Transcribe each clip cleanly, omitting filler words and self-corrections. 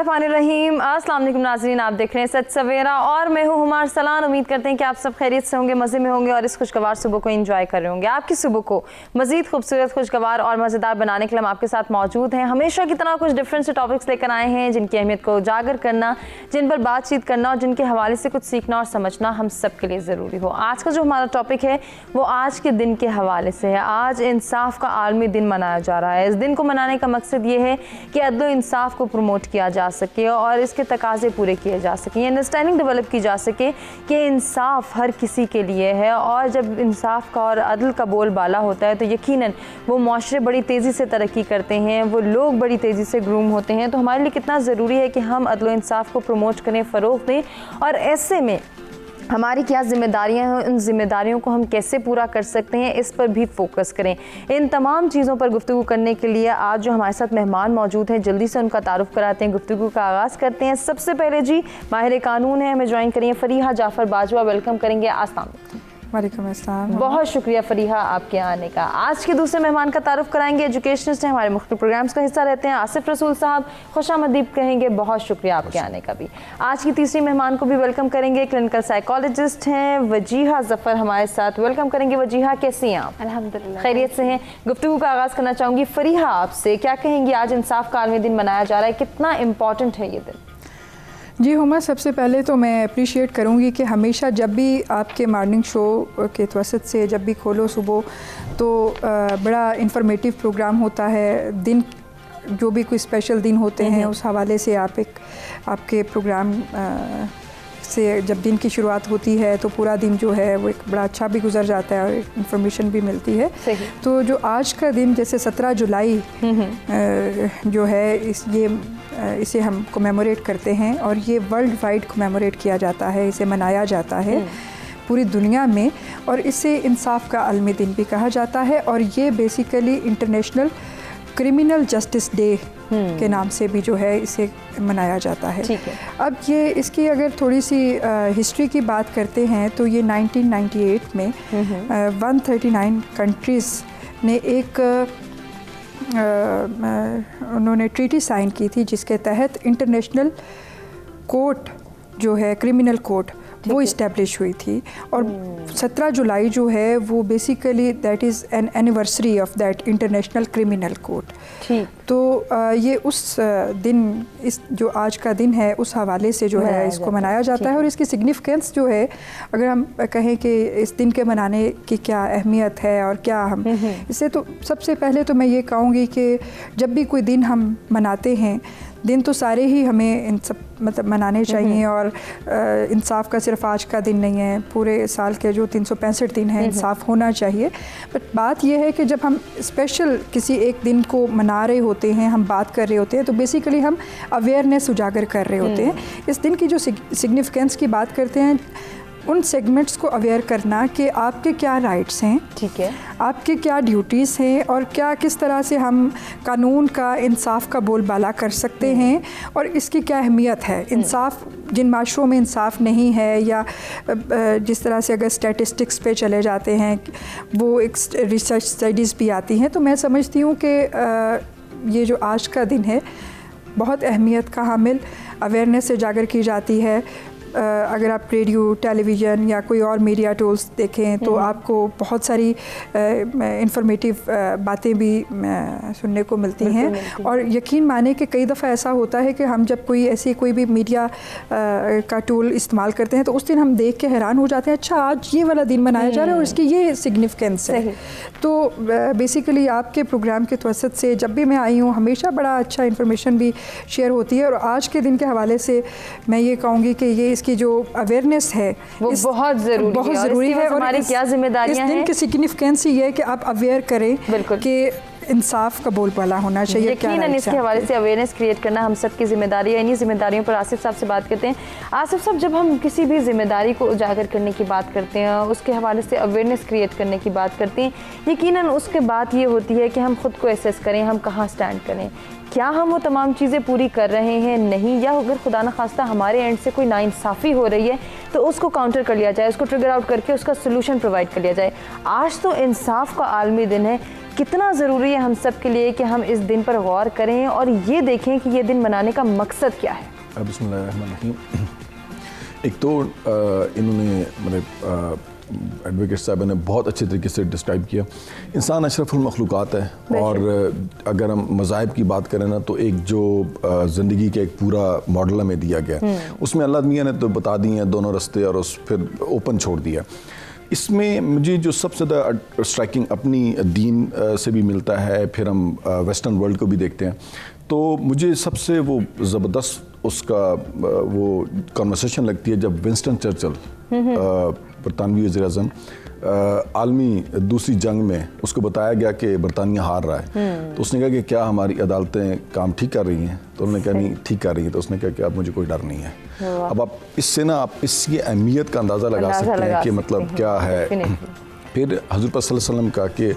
बिस्मिल्लाहिर्रहमानिर्रहीम। अस्सलाम वालेकुम नाज़रीन, आप देख रहे हैं सच सवेरा और मैं हूँ हुमार सलान। उम्मीद करते हैं कि आप सब खैरियत से होंगे, मज़े में होंगे और इस खुशगवार सुबह को एंजॉय कर रहे होंगे। आपकी सुबह को मज़ीद खूबसूरत, खुशगवार और मज़ेदार बनाने के लिए हम आपके साथ मौजूद हैं। हमेशा की तरह कुछ डिफरेंट से टॉपिक्स लेकर आए हैं जिनकी अहमियत को उजागर करना, जिन पर बातचीत करना और जिनके हवाले से कुछ सीखना और समझना हम सब के लिए ज़रूरी हो। आज का जो हमारा टॉपिक है वो आज के दिन के हवाले से है। आज इंसाफ का आलमी दिन मनाया जा रहा है। इस दिन को मनाने का मकसद ये है कि अदल इंसाफ को प्रमोट किया जा सके और इसके तकाजे पूरे किए जा सकें, अंडरस्टैंडिंग डेवलप की जा सके कि इंसाफ हर किसी के लिए है। और जब इंसाफ का और अदल का बोलबाला होता है तो यकीनन वो माशरे बड़ी तेज़ी से तरक्की करते हैं, वो लोग बड़ी तेज़ी से ग्रूम होते हैं। तो हमारे लिए कितना ज़रूरी है कि हम अदल इंसाफ को प्रमोट करें, फ़रोग़ दें और ऐसे में हमारी क्या जिम्मेदारियां हैं, उन जिम्मेदारियों को हम कैसे पूरा कर सकते हैं, इस पर भी फोकस करें। इन तमाम चीज़ों पर गुफ्तगू करने के लिए आज जो हमारे साथ मेहमान मौजूद हैं, जल्दी से उनका तारुफ कराते हैं, गुफ्तगू का आगाज़ करते हैं। सबसे पहले जी माहिर कानून है, हमें ज्वाइन करेंगे फरीहा जाफ़र बाजवा, वेलकम करेंगे। अस्सलाम वालेकुम अस्सलाम। बहुत शुक्रिया फरीहा आपके आने का। आज के दूसरे मेहमान का तारुफ कराएंगे, एजुकेशनिस्ट हैं, हमारे मुख्तलिफ प्रोग्राम्स का हिस्सा रहते हैं, आसिफ रसूल साहब, खुशामदीद कहेंगे। बहुत शुक्रिया आपके आने का भी। आज की तीसरी मेहमान को भी वेलकम करेंगे, क्लिनिकल साइकोलॉजिस्ट हैं वजीहा ज़फ़र हमारे साथ, वेलकम करेंगे। वजीहा कैसी हैं आप? अल्हम्दुलिल्लाह खैरियत से हैं। गुफ्तगू का आगाज़ करना चाहूँगी फरीहा आपसे, क्या कहेंगी आज इंसाफ का आलमी दिन मनाया जा रहा है, कितना इम्पोर्टेंट है ये दिन? जी हुमा, सबसे पहले तो मैं अप्रिशिएट करूँगी कि हमेशा जब भी आपके मॉर्निंग शो के तवसत से जब भी खोलो सुबह तो बड़ा इंफॉर्मेटिव प्रोग्राम होता है। दिन जो भी कोई स्पेशल दिन होते हैं उस हवाले से आपके प्रोग्राम से जब दिन की शुरुआत होती है तो पूरा दिन जो है वो एक बड़ा अच्छा भी गुजर जाता है और इन्फॉर्मेशन भी मिलती है। तो जो आज का दिन जैसे 17 जुलाई जो है इसे हम कमेमोरेट करते हैं और ये वर्ल्ड वाइड कमेमोरेट किया जाता है, इसे मनाया जाता है पूरी दुनिया में और इसे इंसाफ का आलमी दिन भी कहा जाता है। और ये basically international criminal justice day के नाम से भी जो है इसे मनाया जाता है। ठीक है। अब ये इसकी अगर थोड़ी सी हिस्ट्री की बात करते हैं तो ये 1998 में 139 कंट्रीज़ ने एक उन्होंने ट्रीटी साइन की थी जिसके तहत इंटरनेशनल कोर्ट जो है क्रिमिनल कोर्ट वो इस्टेब्लिश हुई थी। और 17 जुलाई जो है वो basically that is an anniversary of that international criminal court. ठीक। तो ये उस दिन, इस जो आज का दिन है उस हवाले से जो है इसको मनाया जाता है। और इसकी सिग्निफिकेंस जो है अगर हम कहें कि इस दिन के मनाने की क्या अहमियत है और क्या हम इससे, तो सबसे पहले तो मैं ये कहूँगी कि जब भी कोई दिन हम मनाते हैं, दिन तो सारे ही हमें इन सब मतलब मनाने चाहिए और इंसाफ का सिर्फ आज का दिन नहीं है, पूरे साल के जो 365 दिन हैं इंसाफ होना चाहिए। बट बात यह है कि जब हम स्पेशल किसी एक दिन को मना रहे होते हैं, हम बात कर रहे होते हैं, तो बेसिकली हम अवेयरनेस उजागर कर रहे होते हैं। इस दिन की जो सिग्निफिकेंस की बात करते हैं, उन सेगमेंट्स को अवेयर करना कि आपके क्या राइट्स हैं, ठीक है, आपके क्या ड्यूटीज़ हैं और क्या किस तरह से हम कानून का, इंसाफ का बोलबाला कर सकते हैं और इसकी क्या अहमियत है। इंसाफ जिन माशरों में इंसाफ नहीं है या जिस तरह से अगर स्टैटिस्टिक्स पे चले जाते हैं वो एक रिसर्च स्टडीज़ भी आती हैं, तो मैं समझती हूँ कि ये जो आज का दिन है बहुत अहमियत का हामिल, अवेयरनेस से उजागर की जाती है। अगर आप रेडियो, टेलीविज़न या कोई और मीडिया टूल्स देखें तो आपको बहुत सारी इंफॉर्मेटिव बातें भी सुनने को मिलती हैं। और यकीन माने कि कई दफ़ा ऐसा होता है कि हम जब कोई भी मीडिया का टूल इस्तेमाल करते हैं तो उस दिन हम देख के हैरान हो जाते हैं, अच्छा आज ये वाला दिन मनाया जा रहा है और इसकी ये सिग्निफिकेंस है। तो बेसिकली आपके प्रोग्राम के तवसत से जब भी मैं आई हूँ हमेशा बड़ा अच्छा इन्फॉर्मेशन भी शेयर होती है। और आज के दिन के हवाले से मैं ये कहूँगी कि ये इसकी जो अवेयरनेस है वो बहुत ज़रूरी है। और हमारी क्या जिम्मेदारियां हैं, इस दिन की सिग्निफिकेंस ये है कि आप अवेयर करें कि इंसाफ का बोलबाला होना चाहिए। यकीनन इसके हवाले से अवेयरनेस क्रिएट करना हम सब की जिम्मेदारी है। इन्हीं जिम्मेदारियों पर आसिफ साहब से बात करते हैं। आसिफ साहब, जब हम किसी भी जिम्मेदारी को उजागर करने की बात करते हैं, उसके हवाले से अवेयरनेस क्रिएट करने की बात करते हैं, यकीनन उसके बाद ये होती है कि हम खुद को एसेस करें, हम कहाँ स्टैंड करें, क्या हम वो तमाम चीज़ें पूरी कर रहे हैं, नहीं, या अगर खुदा न खास्ता हमारे एंड से कोई नाइंसाफ़ी हो रही है तो उसको काउंटर कर लिया जाए, उसको ट्रिगर आउट करके उसका सोल्यूशन प्रोवाइड कर लिया जाए। आज तो इंसाफ का आलमी दिन है, कितना ज़रूरी है हम सब के लिए कि हम इस दिन पर गौर करें और ये देखें कि ये दिन मनाने का मकसद क्या है। बिस्मिल्लाहिर्रहमानिर्रहीम। एक तो इन्होंने मतलब एडवोकेट साहब ने बहुत अच्छे तरीके से डिस्क्राइब किया, इंसान अशरफुल मखलूक़ात है और अगर हम मज़ाहिब की बात करें ना तो एक जो ज़िंदगी का एक पूरा मॉडल हमें दिया गया उसमें अल्लाह मियाँ ने तो बता दिए हैं दोनों रास्ते और उस फिर ओपन छोड़ दिया। इसमें मुझे जो सबसे ज़्यादा स्ट्राइकिंग अपनी दीन से भी मिलता है, फिर हम वेस्टर्न वर्ल्ड को भी देखते हैं, तो मुझे सबसे वो ज़बरदस्त उसका वो कॉन्वर्सेशन लगती है जब विंस्टन चर्चिल बरतानवी वज़ीर-ए-आज़म आलमी दूसरी जंग में उसको बताया गया कि बरतानिया हार रहा है, तो उसने कहा कि क्या हमारी अदालतें काम ठीक कर रही हैं, तो उन्होंने कहा नहीं ठीक कर रही हैं, तो उसने कहा कि अब मुझे कोई डर नहीं है। अब आप इससे ना आप इसकी अहमियत का अंदाज़ा लगा सकते हैं कि मतलब क्या है। फिर हज़रत सल्लल्लाहु अलैहि वसल्लम का कि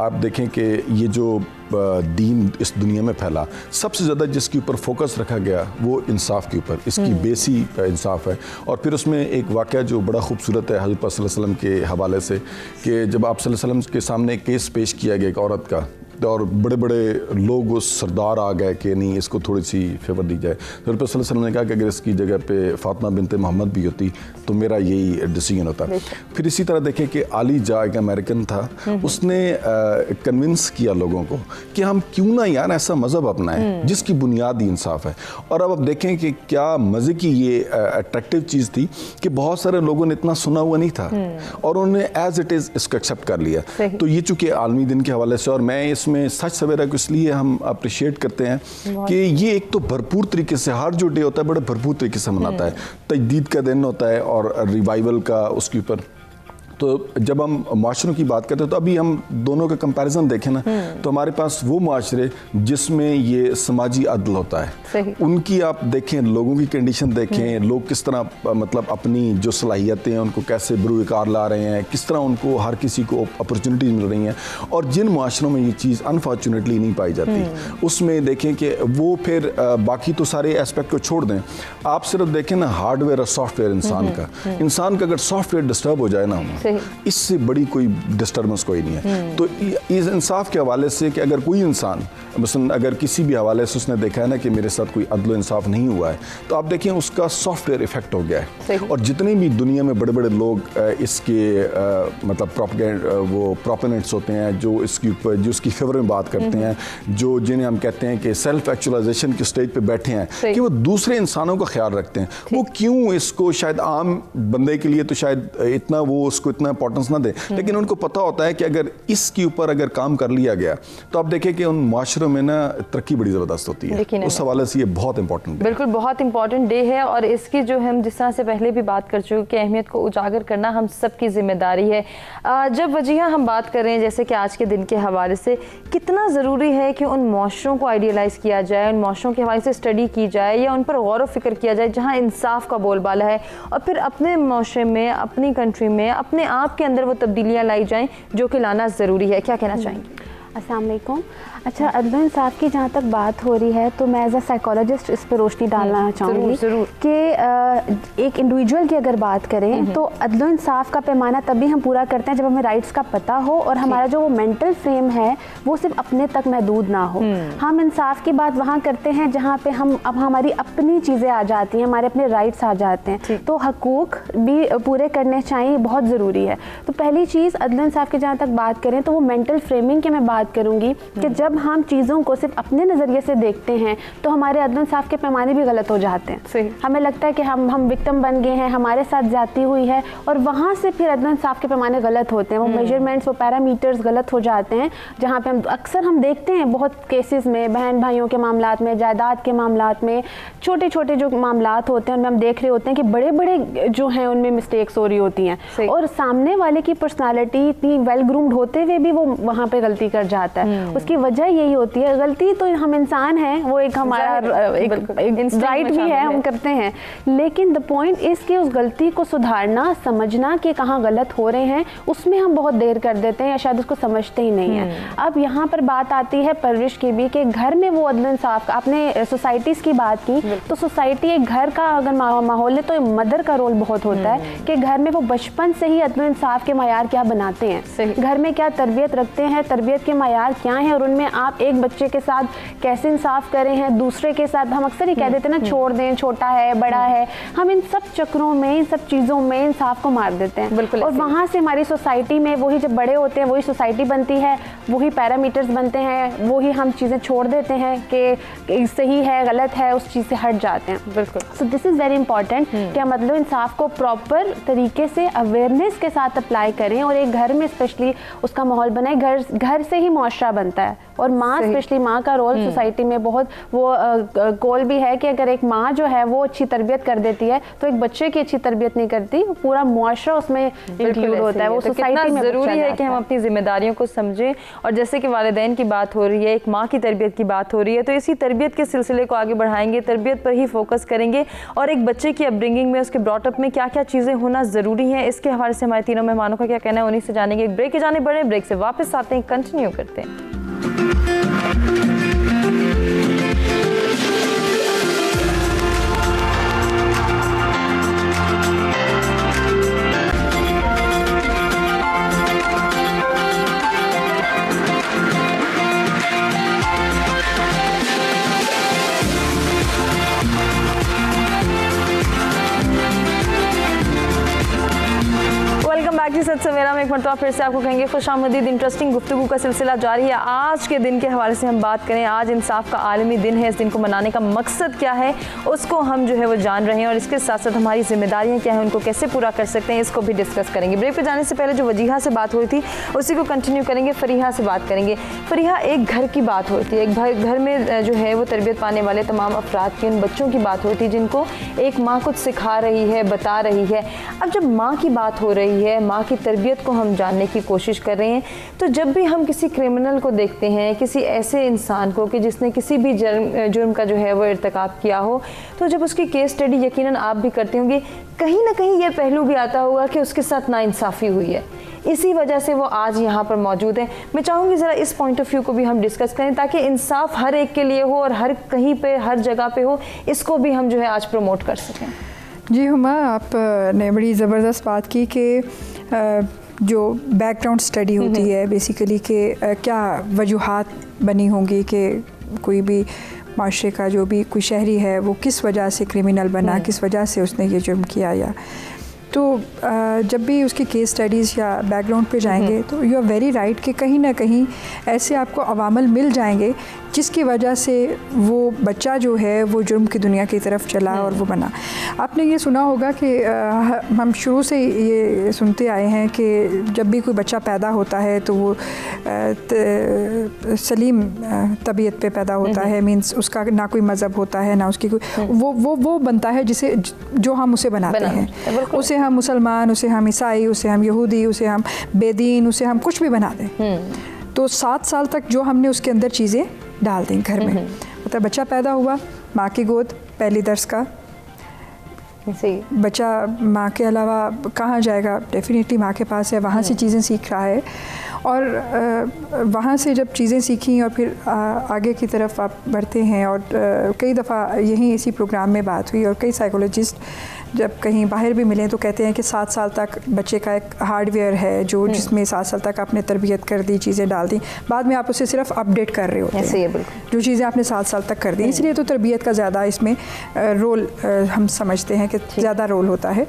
आप देखें कि ये जो दीन इस दुनिया में फैला, सबसे ज़्यादा जिसके ऊपर फोकस रखा गया वो इंसाफ के ऊपर, इसकी बेसी इंसाफ है। और फिर उसमें एक वाक़या जो बड़ा खूबसूरत है हज़रत सल्लल्लाहु अलैहि वसल्लम के हवाले से कि जब आप सल्लल्लाहु अलैहि वसल्लम के सामने एक केस पेश किया गया एक औरत का, और बड़े बड़े लोग उस सरदार आ गए कि नहीं इसको थोड़ी सी फेवर दी जाए, तो रसूल सल्लल्लाहु अलैहि वसल्लम ने कहा कि अगर इसकी जगह पे फातिमा बिनते मोहम्मद भी होती तो मेरा यही डिसीजन होता। फिर इसी तरह देखें कि आली जा एक अमेरिकन था, उसने कन्विंस किया लोगों को कि हम क्यों ना यार ऐसा मज़हब अपनाएं जिसकी बुनियादी इंसाफ है। और अब देखें कि क्या मज़े की ये अट्रैक्टिव चीज़ थी कि बहुत सारे लोगों ने इतना सुना हुआ नहीं था और उन्होंने एज इट इज़ इसको एक्सेप्ट कर लिया। तो ये चूँकि आलमी दिन के हवाले से, और मैं इसमें सच सवेरा को इसलिए हम अप्रिशिएट करते हैं कि ये एक तो भरपूर तरीके से हर जो डे होता है बड़े भरपूर तरीके से मनाता है, तजदीद का दिन होता है और रिवाइवल का उसके ऊपर। तो जब हम माशरों की बात करते हैं तो अभी हम दोनों का कंपैरिजन देखें ना तो हमारे पास वो माशरे जिसमें ये समाजी अदल होता है, उनकी आप देखें, लोगों की कंडीशन देखें, लोग किस तरह मतलब अपनी जो सलाहियतें हैं उनको कैसे बरूकार ला रहे हैं, किस तरह उनको हर किसी को अपॉर्चुनिटीज मिल रही हैं। और जिन माशरों में ये चीज़ अनफॉर्चुनेटली नहीं पाई जाती उसमें देखें कि वो फिर बाकी तो सारे एस्पेक्ट को छोड़ दें, आप सिर्फ देखें ना हार्डवेयर और सॉफ्टवेयर इंसान का अगर सॉफ्टवेयर डिस्टर्ब हो जाए ना, इससे बड़ी कोई डिस्टर्बेंस कोई नहीं है। तो इस इंसाफ के हवाले से कि अगर कोई इंसान मसलन अगर किसी भी हवाले से उसने देखा है ना कि मेरे साथ कोई अदल इंसाफ नहीं हुआ है, तो आप देखें उसका सॉफ्टवेयर इफेक्ट हो गया है। और जितने भी दुनिया में बड़े बड़े लोग इसके मतलब वो प्रोपोनेंट्स होते हैं जो इसके ऊपर जो इसकी फेवर में बात करते हैं, जो जिन्हें हम कहते हैं कि सेल्फ एक्चुअलाइजेशन के स्टेज पे बैठे हैं कि वो दूसरे इंसानों का ख्याल रखते हैं, वो क्यों इसको शायद आम बंदे के लिए तो शायद इतना वो उसको इतना इंपॉर्टेंस ना दे, लेकिन उनको पता होता है कि अगर इसके ऊपर अगर काम कर लिया गया तो आप देखें कि उन माशरों में ना तरक्की बड़ी ज़बरदस्त होती है। उस हवाले से ये बहुत इंपॉर्टेंट, बिल्कुल बहुत इंपॉर्टेंट डे है और इसकी जो हम जिस तरह से पहले भी बात कर चुके कि अहमियत को उजागर करना हम सब की जिम्मेदारी है। जब वजीहा हम बात कर रहे हैं जैसे कि आज के दिन के हवाले से कितना ज़रूरी है कि उन माशरों को आइडियलाइज़ किया जाए, उन माशरों के हवाले से स्टडी की जाए या उन पर गौर व फिक्र किया जाए जहाँ इंसाफ का बोलबाला है, और फिर अपने माशरे में, अपनी कंट्री में, अपने आप के अंदर वो तब्दीलियाँ लाई जाएं जो कि लाना ज़रूरी है। क्या कहना चाहेंगे? अस्सलाम वालेकुम। अच्छा, अदल इंसाफ की जहाँ तक बात हो रही है तो मैं एज अ साइकोलॉजिस्ट इस पर रोशनी डालना चाहूँगी कि एक इंडिविजुअल की अगर बात करें तो अदल इंसाफ का पैमाना तभी हम पूरा करते हैं जब हमें राइट्स का पता हो और हमारा जो मेंटल फ्रेम है वो सिर्फ अपने तक महदूद ना हो। हम इंसाफ की बात वहाँ करते हैं जहाँ पे हम अब हमारी अपनी चीज़ें आ जाती हैं, हमारे अपने राइट्स आ जाते हैं, तो हकूक़ भी पूरे करने चाहिए, बहुत ज़रूरी है। तो पहली चीज़ अदल इंसाफ की जहाँ तक बात करें तो वो मेंटल फ्रेमिंग की मैं बात करूँगी कि जब हम चीज़ों को सिर्फ अपने नज़रिए से देखते हैं तो हमारे अदल इंसाफ के पैमाने भी गलत हो जाते हैं। हमें लगता है कि हम विक्टिम बन गए हैं, हमारे साथ ज्यादती हुई है, और वहाँ से फिर अदल इंसाफ के पैमाने गलत होते हैं, वो मेजरमेंट्स, वो पैरामीटर्स गलत हो जाते हैं। जहाँ पे हम अक्सर हम देखते हैं बहुत केसेस में, बहन भाइयों के मामलात में, जायदाद के मामलात में, छोटे छोटे जो मामलात होते हैं उनमें हम देख रहे होते हैं कि बड़े बड़े जो हैं उनमें मिस्टेक्स हो रही होती हैं और सामने वाले की पर्सनालिटी इतनी वेल ग्रूम्ड होते हुए भी वो वहाँ पे गलती कर जाता है। उसकी वजह यही होती है, गलती तो हम इंसान हैं, वो एक हमारा एक राइट भी है, हम करते हैं, लेकिन द पॉइंट इज कि उस गलती को सुधारना, समझना कि कहाँ गलत हो रहे हैं, उसमें हम बहुत देर कर देते हैं या शायद उसको समझते ही नहीं है। अब यहाँ पर बात आती है परवरिश की भी कि घर में वो अदल इंसाफ, आपने सोसाइटीज़ की बात की तो सोसाइटी एक घर का अगर माहौल है तो मदर का रोल बहुत होता है कि घर में वो बचपन से ही अदल इंसाफ के मायार क्या बनाते हैं, घर में क्या तरबियत रखते हैं, तरबियत के मायार क्या हैं और उनमें आप एक बच्चे के साथ कैसे इंसाफ करें हैं, दूसरे के साथ हम अक्सर ही कह देते हैं ना, छोड़ दें, छोटा है बड़ा है, हम इन सब चक्रों में, इन सब चीज़ों में इंसाफ को मार देते हैं। बिल्कुल। और वहाँ से हमारी सोसाइटी में वही जब बड़े होते हैं वही सोसाइटी बनती है, वही पैरामीटर्स बनते हैं, वही हम चीज़ें छोड़ देते हैं कि सही है गलत है, उस चीज़ से हट जाते हैं। बिल्कुल। So this is very important कि हम मतलब इंसाफ को प्रॉपर तरीके से अवेयरनेस के साथ अप्लाई करें और एक घर में स्पेशली उसका माहौल बनाए। घर से ही मुआशरा बनता है और माँ, स्पेशली माँ का रोल सोसाइटी में बहुत वो गोल भी है कि अगर एक माँ जो है वो अच्छी तरबियत कर देती है तो एक बच्चे की अच्छी तरबियत नहीं करती, पूरा मुआशरा उसमें इंक्लूड होता है। वो तो सोसाइटी में ज़रूरी है कि हम अपनी जिम्मेदारियों को समझें। और जैसे कि वालिदैन की बात हो रही है, एक माँ की तरबियत की बात हो रही है, तो इसी तरबियत के सिलसिले को आगे बढ़ाएंगे, तरबियत पर ही फोकस करेंगे और एक बच्चे की अपब्रिंगिंग में, उसके ब्रॉटअप में क्या क्या चीज़ें होना ज़रूरी है, इसके हवाले से हमारे तीनों मेहमानों का क्या कहना है, उन्हीं से जानेंगे। एक ब्रेक के जाने बड़े, ब्रेक से वापस आते हैं, कंटिन्यू करते हैं। सत सवेरा में एक मरतबा फिर से आपको कहेंगे खुशामदीद। इंटरेस्टिंग गुफ्तगू का सिलसिला जारी है। आज के दिन के हवाले से हम बात करें, आज इंसाफ का आलमी दिन है। इस दिन को मनाने का मकसद क्या है उसको हम जो है वो जान रहे हैं और इसके साथ साथ हमारी जिम्मेदारियां क्या हैं, उनको कैसे पूरा कर सकते हैं, इसको भी डिस्कस करेंगे। ब्रेक पे जाने से पहले जो वजीहा से बात हुई थी उसी को कंटिन्यू करेंगे, फरीहा से बात करेंगे। फरीहा, एक घर की बात होती है, एक घर में जो है वो तरबियत पाने वाले तमाम अफराद की, उन बच्चों की बात होती है जिनको एक माँ कुछ सिखा रही है, बता रही है। अब जब माँ की बात हो रही है, माँ की तरबियत को हम जानने की कोशिश कर रहे हैं, तो जब भी हम किसी क्रिमिनल को देखते हैं, किसी ऐसे इंसान को कि जिसने किसी भी जुर्म का जो है वो इर्तिकाब किया हो, तो जब उसकी केस स्टडी यकीनन आप भी करते होंगे, कहीं ना कहीं ये पहलू भी आता होगा कि उसके साथ नाइंसाफ़ी हुई है, इसी वजह से वो आज यहाँ पर मौजूद है। मैं चाहूँगी ज़रा इस पॉइंट ऑफ व्यू को भी हम डिस्कस करें ताकि इंसाफ हर एक के लिए हो और हर कहीं पे, हर जगह पे हो, इसको भी हम जो है आज प्रमोट कर सकें। जी हुमा, आपने बड़ी ज़बरदस्त बात की कि जो बैकग्राउंड स्टडी होती है बेसिकली कि क्या वजूहात बनी होंगी कि कोई भी माशरे का जो भी कोई शहरी है वो किस वजह से क्रिमिनल बना, किस वजह से उसने ये जुर्म किया। या तो जब भी उसकी केस स्टडीज़ या बैकग्राउंड पे जाएंगे तो यू आर वेरी राइट कि कहीं ना कहीं ऐसे आपको अवामल मिल जाएंगे जिसकी वजह से वो बच्चा जो है वो जुर्म की दुनिया की तरफ चला और वो बना। आपने ये सुना होगा कि हम शुरू से ये सुनते आए हैं कि जब भी कोई बच्चा पैदा होता है तो वो सलीम तबीयत पे पैदा होता है, मींस उसका ना कोई मज़हब होता है ना उसकी कोई वो बनता है जिसे जो हम उसे बनाते हैं। उसे हम मुसलमान, उसे हम ईसाई, उसे हम यहूदी, उसे हम बेदीन, उसे हम कुछ भी बना दें। तो 7 साल तक जो हमने उसके अंदर चीज़ें डाल दें घर में, मतलब बच्चा पैदा हुआ, माँ की गोद पहली दर्स का, बच्चा माँ के अलावा कहाँ जाएगा, डेफिनेटली माँ के पास है, वहाँ से चीज़ें सीख रहा है। और वहाँ से जब चीज़ें सीखी और फिर आगे की तरफ आप बढ़ते हैं। और कई दफ़ा यहीं इसी प्रोग्राम में बात हुई और कई साइकोलॉजिस्ट जब कहीं बाहर भी मिले तो कहते हैं कि 7 साल तक बच्चे का एक हार्डवेयर है जो जिसमें 7 साल तक आपने तरबियत कर दी, चीज़ें डाल दी, बाद में आप उसे सिर्फ अपडेट कर रहे होते हैं जो चीज़ें आपने 7 साल तक कर दी। इसलिए तो तरबियत का ज़्यादा इसमें रोल हम समझते हैं कि ज़्यादा रोल होता है।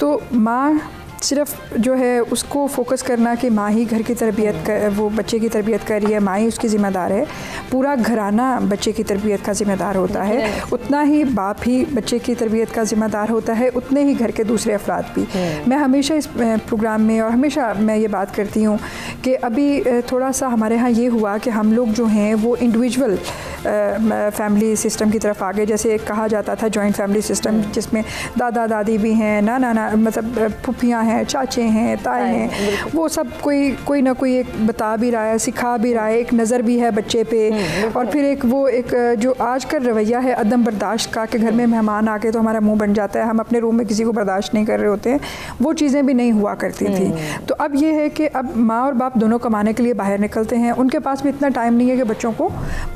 तो माँ सिर्फ जो है उसको फोकस करना कि माँ ही घर की तरबियत वो बच्चे की तरबियत कर रही है, माँ ही उसकी ज़िम्मेदार है, पूरा घराना बच्चे की तरबियत का ज़िम्मेदार होता है, उतना ही बाप ही बच्चे की तरबियत का ज़िम्मेदार होता है, उतने ही घर के दूसरे अफराद भी। मैं हमेशा इस प्रोग्राम में और हमेशा मैं ये बात करती हूँ कि अभी थोड़ा सा हमारे यहाँ ये हुआ कि हम लोग जो हैं वो इंडिविजुअल फैमिली सिस्टम की तरफ आ गए। जैसे कहा जाता था जॉइंट फैमिली सिस्टम जिसमें दादा दादी भी हैं, नाना मतलब फुफियाँ हैं, चाचे हैं, ताए हैं, वो सब कोई ना कोई एक बता भी रहा है, सिखा भी रहा है, एक नज़र भी है बच्चे पे। और फिर एक जो आज का रवैया है अदम बर्दाश्त का कि घर में मेहमान आके तो हमारा मुंह बन जाता है, हम अपने रूम में किसी को बर्दाश्त नहीं कर रहे होते हैं, वो चीज़ें भी नहीं हुआ करती थी। तो अब ये है कि अब माँ और बाप दोनों कमाने के लिए बाहर निकलते हैं, उनके पास भी इतना टाइम नहीं है कि बच्चों को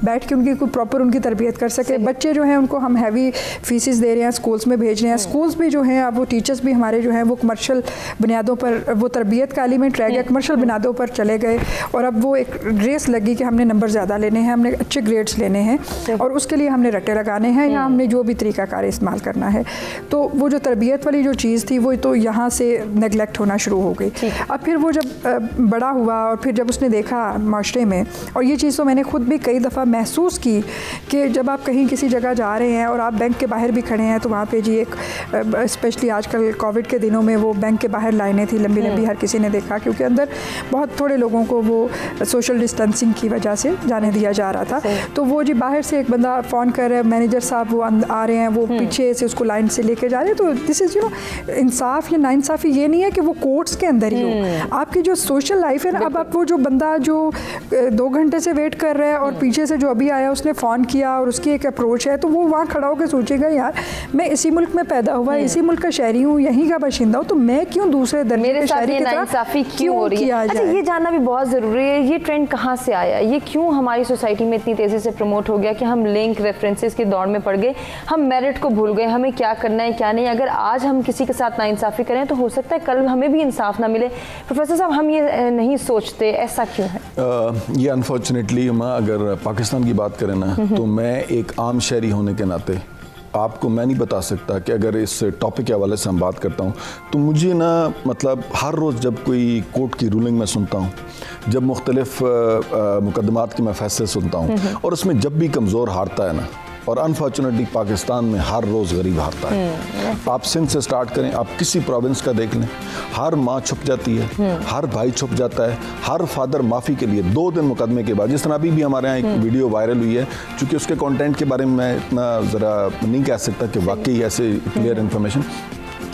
बैठ के उनकी कोई प्रॉपर उनकी तरबियत कर सके। बच्चे जो हैं उनको हम हैवी फीसिस दे रहे हैं, स्कूल्स में भेज रहे हैं, स्कूल्स भी जो हैं अब वो टीचर्स भी हमारे जो हैं वो कमर्शियल बुनियादों पर वो तरबियत का एलिमेंट रह गया, कमर्शियल बुनियादों पर चले गए और अब वो एक रेस लगी कि हमने नंबर ज़्यादा लेने हैं, हमने अच्छे ग्रेड्स लेने हैं और उसके लिए हमने रट्टे लगाने हैं या हमने जो भी तरीक़ाकार इस्तेमाल करना है। तो वो जो तरबियत वाली जो चीज़ थी वो तो यहाँ से नेगलेक्ट होना शुरू हो गई। अब फिर वो जब बड़ा हुआ और फिर जब उसने देखा माशरे में, और ये चीज़ तो मैंने ख़ुद भी कई दफ़ा महसूस की कि जब आप कहीं किसी जगह जा रहे हैं और आप बैंक के बाहर भी खड़े हैं तो वहाँ पे जी एक स्पेशली आजकल कोविड के दिनों में वो बैंक के बाहर लाइनें थी लंबी लंबी, हर किसी ने देखा क्योंकि अंदर बहुत थोड़े लोगों को वो सोशल डिस्टेंसिंग की वजह से जाने दिया जा रहा था। तो वो जी बाहर से एक बंदा फ़ोन कर रहा है, मैनेजर साहब वो आ रहे हैं, वो पीछे से उसको लाइन से लेके जा रहे हैं। तो दिस इज़ इंसाफ या नाइंसाफ़ी ये नहीं है कि वो कोर्ट्स के अंदर ही हो, आपकी जो सोशल लाइफ है ना। अब आप वो जो बंदा जो 2 घंटे से वेट कर रहा है और पीछे से जो अभी आया उसने फ़ोन किया और उसकी एक अप्रोच है, तो वो वहाँ खड़ा होकर सोचेगा यार मैं इसी मुल्क में पैदा हुआ, इसी मुल्क का शहरी हूँ, यहीं का बाशिंदा हूँ, तो मैं क्यों दूसरे दर्जे के शहरी की तरह क्यों हो रही है। अच्छा, ये जानना भी बहुत ज़रूरी है, ये ट्रेंड कहाँ से आया, ये क्यों हमारी सोसाइटी में इतनी तेज़ी से प्रमोट हो गया कि हम लिंक रेफरेंसेस की दौड़ में पड़ गए, हम मेरिट को भूल गए, हमें क्या करना है क्या नहीं। अगर आज हम किसी के साथ नाइंसाफ़ी करें तो हो सकता है कल हमें भी इंसाफ ना मिले। प्रोफेसर साहब, हम ये नहीं सोचते, ऐसा क्यों है? ये अनफॉर्चुनेटली अगर पाकिस्तान की बात करें ना, तो मैं एक आम शहरी होने के नाते आपको मैं नहीं बता सकता कि अगर इस टॉपिक के हवाले से हम बात करता हूँ तो मुझे ना मतलब हर रोज़ जब कोई कोर्ट की रूलिंग मैं सुनता हूँ, जब मुख्तलिफ मुकदमात के मैं फैसले सुनता हूँ और उसमें जब भी कमज़ोर हारता है ना, और अनफॉर्चुनेटली पाकिस्तान में हर रोज़ गरीब हारता है। आप सिंध से स्टार्ट करें, आप किसी प्रोविंस का देख लें, हर माँ छुप जाती है, हर भाई छुप जाता है, हर फादर माफ़ी के लिए 2 दिन मुकदमे के बाद, जिस तरह अभी भी हमारे यहाँ एक वीडियो वायरल हुई है, चूँकि उसके कंटेंट के बारे में मैं इतना ज़रा नहीं कह सकता कि वाकई ऐसे क्लियर इन्फॉर्मेशन,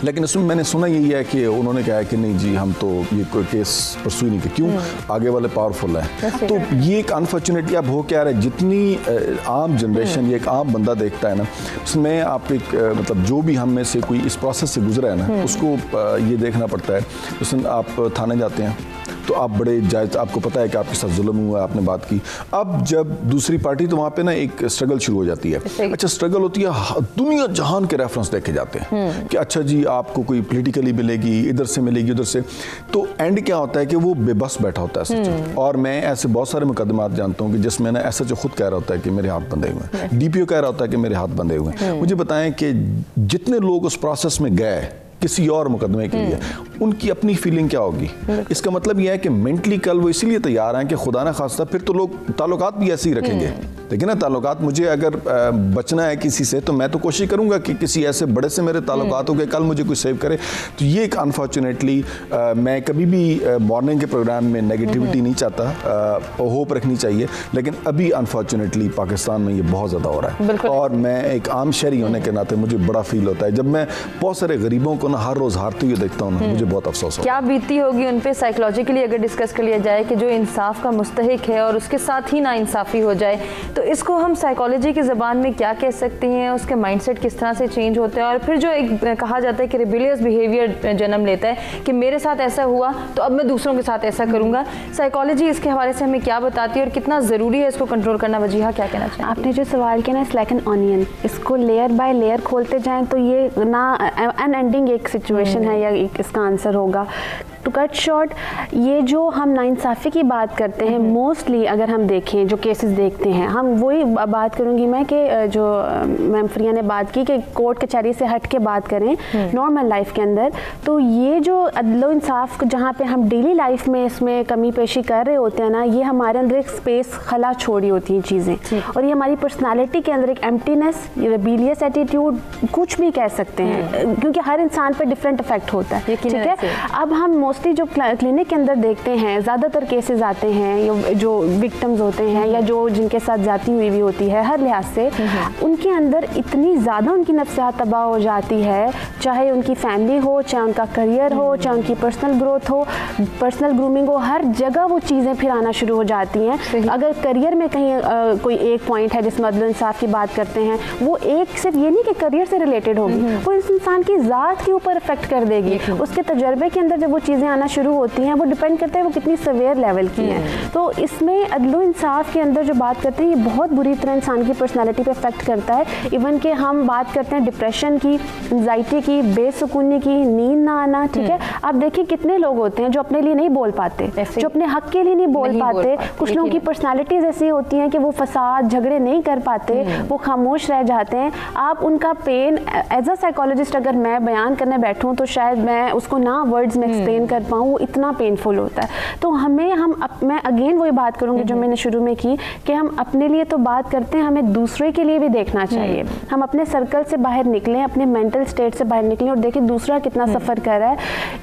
लेकिन इसमें मैंने सुना यही है कि उन्होंने कहा है कि नहीं जी हम तो ये कोई केस परसू नहीं किया, क्यों, आगे वाले पावरफुल हैं। तो ये एक अनफॉर्चुनेटली अब हो क्या रहा है, जितनी आम जनरेशन ये एक आम बंदा देखता है ना, उसमें आप एक मतलब जो भी हम में से कोई इस प्रोसेस से गुजरा है ना, उसको ये देखना पड़ता है। उसमें आप थाने जाते हैं तो आप बड़े जायज़, आपको पता है कि आपके साथ जुल्म हुआ, आपने बात की। अब जब दूसरी पार्टी, तो वहाँ पे ना एक स्ट्रगल शुरू हो जाती है। अच्छा, स्ट्रगल होती है, दुनिया जहान के रेफरेंस देखे जाते हैं कि अच्छा जी आपको कोई पॉलिटिकली मिलेगी, इधर से मिलेगी, उधर से। तो एंड क्या होता है कि वो बेबस बैठा होता है सच। और मैं ऐसे बहुत सारे मुकदमात जानता हूँ कि जिसमें ना ऐसा जो खुद कह रहा होता है कि मेरे हाथ बंधे हुए हैं, DPO कह रहा होता है कि मेरे हाथ बंधे हुए हैं। मुझे बताएं कि जितने लोग उस प्रोसेस में गए किसी और मुकदमे के लिए, उनकी अपनी फीलिंग क्या होगी। इसका मतलब यह है कि मेंटली कल वो इसीलिए तैयार हैं कि खुदा ना खास्ता फिर तो लोग ताल्लुकात भी ऐसे ही रखेंगे। देखिए ना, ताल्लुकात, मुझे अगर बचना है किसी से तो मैं तो कोशिश करूंगा कि किसी ऐसे बड़े से मेरे ताल्लुकात हो गए, कल मुझे कोई सेव करे। तो ये एक अनफॉर्चुनेटली मैं कभी भी मॉर्निंग के प्रोग्राम में नेगेटिविटी नहीं चाहता, होप रखनी चाहिए, लेकिन अभी अनफॉर्चुनेटली पाकिस्तान में ये बहुत ज़्यादा हो रहा है। और मैं एक आम शहरी होने के नाते मुझे बड़ा फील होता है जब मैं बहुत सारे गरीबों को ना हर रोज़ हारते हुए देखता हूँ ना, मुझे बहुत अफसोस होता है। क्या बीती होगी उन पे साइकोलॉजिकली अगर डिस्कस कर लिया जाए कि जो इंसाफ का मुस्तहिक है और उसके साथ ही नाइंसाफ़ी हो जाए, तो इसको हम साइकोलॉजी की ज़बान में क्या कह सकते हैं, उसके माइंडसेट किस तरह से चेंज होते हैं। और फिर जो एक कहा जाता है कि रिबेलियस बिहेवियर जन्म लेता है कि मेरे साथ ऐसा हुआ तो अब मैं दूसरों के साथ ऐसा करूँगा। साइकोलॉजी इसके हवाले से हमें क्या बताती है और कितना ज़रूरी है इसको कंट्रोल करना? वजीहा, क्या कहना चाहिए? आपने जो सवाल किया ना, इट्स लाइक एन ऑनियन, इसको लेयर बाय लेयर खोलते जाएं तो ये ना अनएंडिंग एक सिचुएशन है या एक इसका आंसर होगा। टू कट शॉर्ट, ये जो हम नाइंसाफ़ी की बात करते हैं, मोस्टली अगर हम देखें जो केसेस देखते हैं, हम वही बात करूंगी मैं कि जो मैम फ्रिया ने बात की कि कोर्ट कचहरी से हट के बात करें नॉर्मल लाइफ के अंदर, तो ये जो अदलो इंसाफ जहाँ पे हम डेली लाइफ में इसमें कमी पेशी कर रहे होते हैं ना, ये हमारे अंदर एक स्पेस खला छोड़ी होती हैं चीज़ें, और ये हमारी पर्सनालिटी के अंदर एक एम्प्टीनेस, रिबेलियस एटीट्यूड, कुछ भी कह सकते हैं, क्योंकि हर इंसान पर डिफरेंट इफेक्ट होता है। ठीक है, अब हम मोस्टली जो क्लिनिक के अंदर देखते हैं, ज़्यादातर केसेस आते हैं जो विक्टिम्स होते हैं या जो जिनके साथ जाती हुई भी होती है, हर लिहाज से उनके अंदर इतनी ज़्यादा उनकी नफ्सियात तबाह हो जाती है, चाहे उनकी फैमिली हो, चाहे उनका करियर हो, चाहे उनकी पर्सनल ग्रोथ हो, पर्सनल ग्रूमिंग हो, हर जगह वो चीज़ें फिर आना शुरू हो जाती हैं। अगर करियर में कहीं कोई एक पॉइंट है जिसमें अदल इंसाफ की बात करते हैं, वो एक सिर्फ ये नहीं कि करियर से रिलेटेड होगी, वो इस इंसान की ज़ात के ऊपर इफेक्ट कर देगी, उसके तजर्बे के अंदर जब वो चीज़ें चीज़ें आना शुरू होती हैं, वो डिपेंड करता है वो कितनी सवेयर लेवल की हैं। तो इसमें अदलो इंसाफ के अंदर जो बात करते हैं ये बहुत बुरी तरह इंसान की पर्सनैलिटी पे अफेक्ट करता है। इवन कि हम बात करते हैं डिप्रेशन की, एंजाइटी की, बेसुकूनी की, नींद ना आना, ठीक है। आप देखिए कितने लोग होते हैं जो अपने लिए नहीं बोल पाते, जो अपने हक के लिए नहीं बोल पाते। कुछ लोगों की पर्सनालिटीज ऐसी होती हैं कि वो फसाद झगड़े नहीं कर पाते, वो खामोश रह जाते हैं। आप उनका पेन एज अ साइकोलॉजिस्ट अगर मैं बयान करने बैठूं तो शायद मैं उसको ना वर्ड्स में एक्सप्लेन कर पाऊँ, वो इतना पेनफुल होता है। तो मैं अगेन वही बात करूँगी जो मैंने शुरू में की कि हम अपने लिए तो बात करते हैं, हमें दूसरे के लिए भी देखना चाहिए। हम अपने सर्कल से बाहर निकलें, अपने मेंटल स्टेट से बाहर निकलें और देखें दूसरा कितना सफ़र कर रहा है।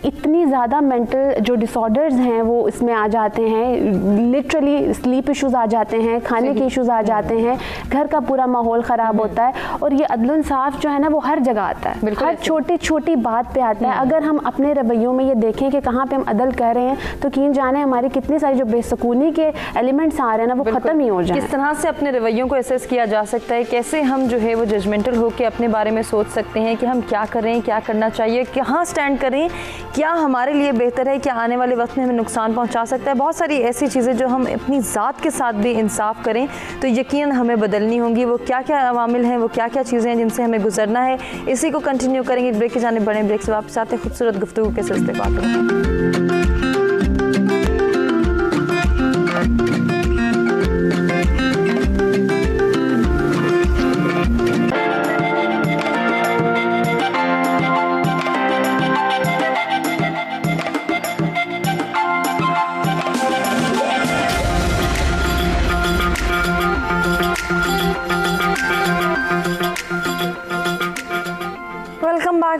इतनी ज़्यादा मेंटल जो डिसऑर्डर्स हैं वो इसमें आ जाते हैं, लिटरली स्लीप इश्यूज़ आ जाते हैं, खाने के इश्यूज़ आ जाते हैं, घर का पूरा माहौल ख़राब होता है। और ये अदल इंसाफ जो है ना वो हर जगह आता है, हर छोटी छोटी बात पे आता है। अगर हम अपने रवैयों में ये देखें कि कहाँ पे हम अदल कर रहे हैं तो यकीन जाने हमारी कितनी सारी जो बेसुकूनी के एलिमेंट्स आ रहे हैं ना वो ख़त्म ही हो जाए। किस तरह से अपने रवैयों को एसेस किया जा सकता है, कैसे हम जो है वो जजमेंटल होकर अपने बारे में सोच सकते हैं कि हम क्या करें, क्या करना चाहिए, कहाँ स्टैंड करें, क्या हमारे लिए बेहतर है, क्या आने वाले वक्त में हमें नुकसान पहुँचा सकता है। बहुत सारी ऐसी चीज़ें जो हम अपनी ज़ात के साथ भी इंसाफ करें तो यकीन हमें बदलनी होंगी। वो क्या क्या अवामिल हैं, वो क्या क्या चीज़ें हैं जिनसे हमें गुजरना है, इसी को कंटिन्यू करेंगे। ब्रेक के जाने बड़े ब्रेक से वापस आते हैं खूबसूरत गुफ्तगू के सिलसिले बात।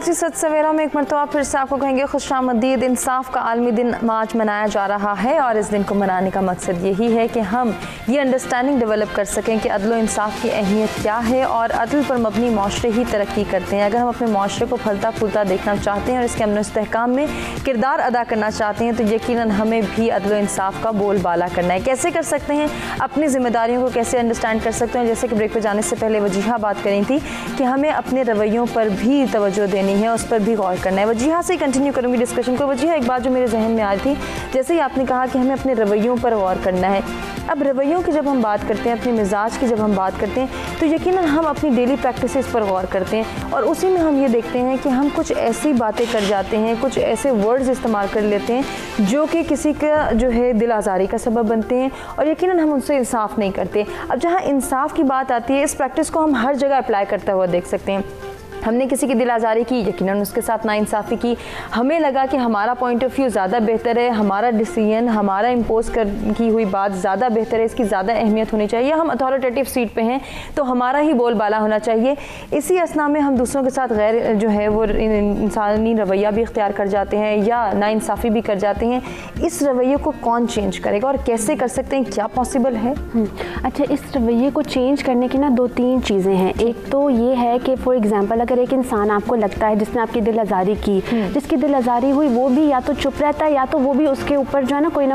जी सच सवेरा में एक मरतबा फिर से आपको कहेंगे खुशामदीद। इंसाफ का आलमी दिन आज मनाया जा रहा है और इस दिन को मनाने का मकसद यही है कि हम ये अंडरस्टैंडिंग डेवलप कर सकें कि अदल इंसाफ की अहमियत क्या है और अदल पर मबनी माशरे ही तरक्की करते हैं। अगर हम अपने माशरे को फलता फूलता देखना चाहते हैं और इसके अमन इस्तेहकाम में किरदार अदा करना चाहते हैं तो यकीनन हमें भी अदल इंसाफ का बोलबाला करना है। कैसे कर सकते हैं, अपनी जिम्मेदारियों को कैसे अंडरस्टैंड कर सकते हैं। जैसे कि ब्रेक पर जाने से पहले वजीहा बात करी थी कि हमें अपने रवैयों पर भी तवज्जो देनी है, उस पर भी गौर करना है। वजीहा से ही कंटिन्यू करूँगी डिस्कशन को। वजीहा, एक बात जो मेरे जहन में आई थी, जैसे ही आपने कहा कि हमें अपने रवैयों पर गौर करना है। अब रवैयों की जब हम बात करते हैं, अपने मिजाज की जब हम बात करते हैं तो यकीनन हम अपनी डेली प्रैक्टिसेस पर गौर करते हैं और उसी में हम ये देखते हैं कि हम कुछ ऐसी बातें कर जाते हैं, कुछ ऐसे वर्ड्स इस्तेमाल कर लेते हैं जो कि किसी का जो है दिल आज़ारी का सबब बनते हैं और यकीनन हम उनसे इंसाफ नहीं करते। अब जहाँ इंसाफ की बात आती है, इस प्रैक्टिस को हम हर जगह अप्लाई करता हुआ देख सकते हैं। हमने किसी की दिल आज़ारी की, यकीनन उसके साथ नाइंसाफ़ी की, हमें लगा कि हमारा पॉइंट ऑफ व्यू ज़्यादा बेहतर है, हमारा डिसीजन, हमारा इम्पोज की हुई बात ज़्यादा बेहतर है, इसकी ज़्यादा अहमियत होनी चाहिए, हम अथॉरिटेटिव सीट पे हैं तो हमारा ही बोलबाला होना चाहिए। इसी असना में हम दूसरों के साथ गैर जो है वो इंसानी रवैया भी इख्तियार कर जाते हैं या नाइंसाफ़ी भी कर जाते हैं। इस रवैये को कौन चेंज करेगा और कैसे कर सकते हैं, क्या पॉसिबल है? अच्छा, इस रवैये को चेंज करने की ना 2-3 चीज़ें हैं। एक तो ये है कि फॉर एग्जांपल अगर एक इंसान आपको लगता है जिसने आपकी दिल आज़ारी की, जिसकी दिल आज़ारी हुई, वो भी या तो चुप रहता है या तो वो भी उसके ऊपर जो है ना कोई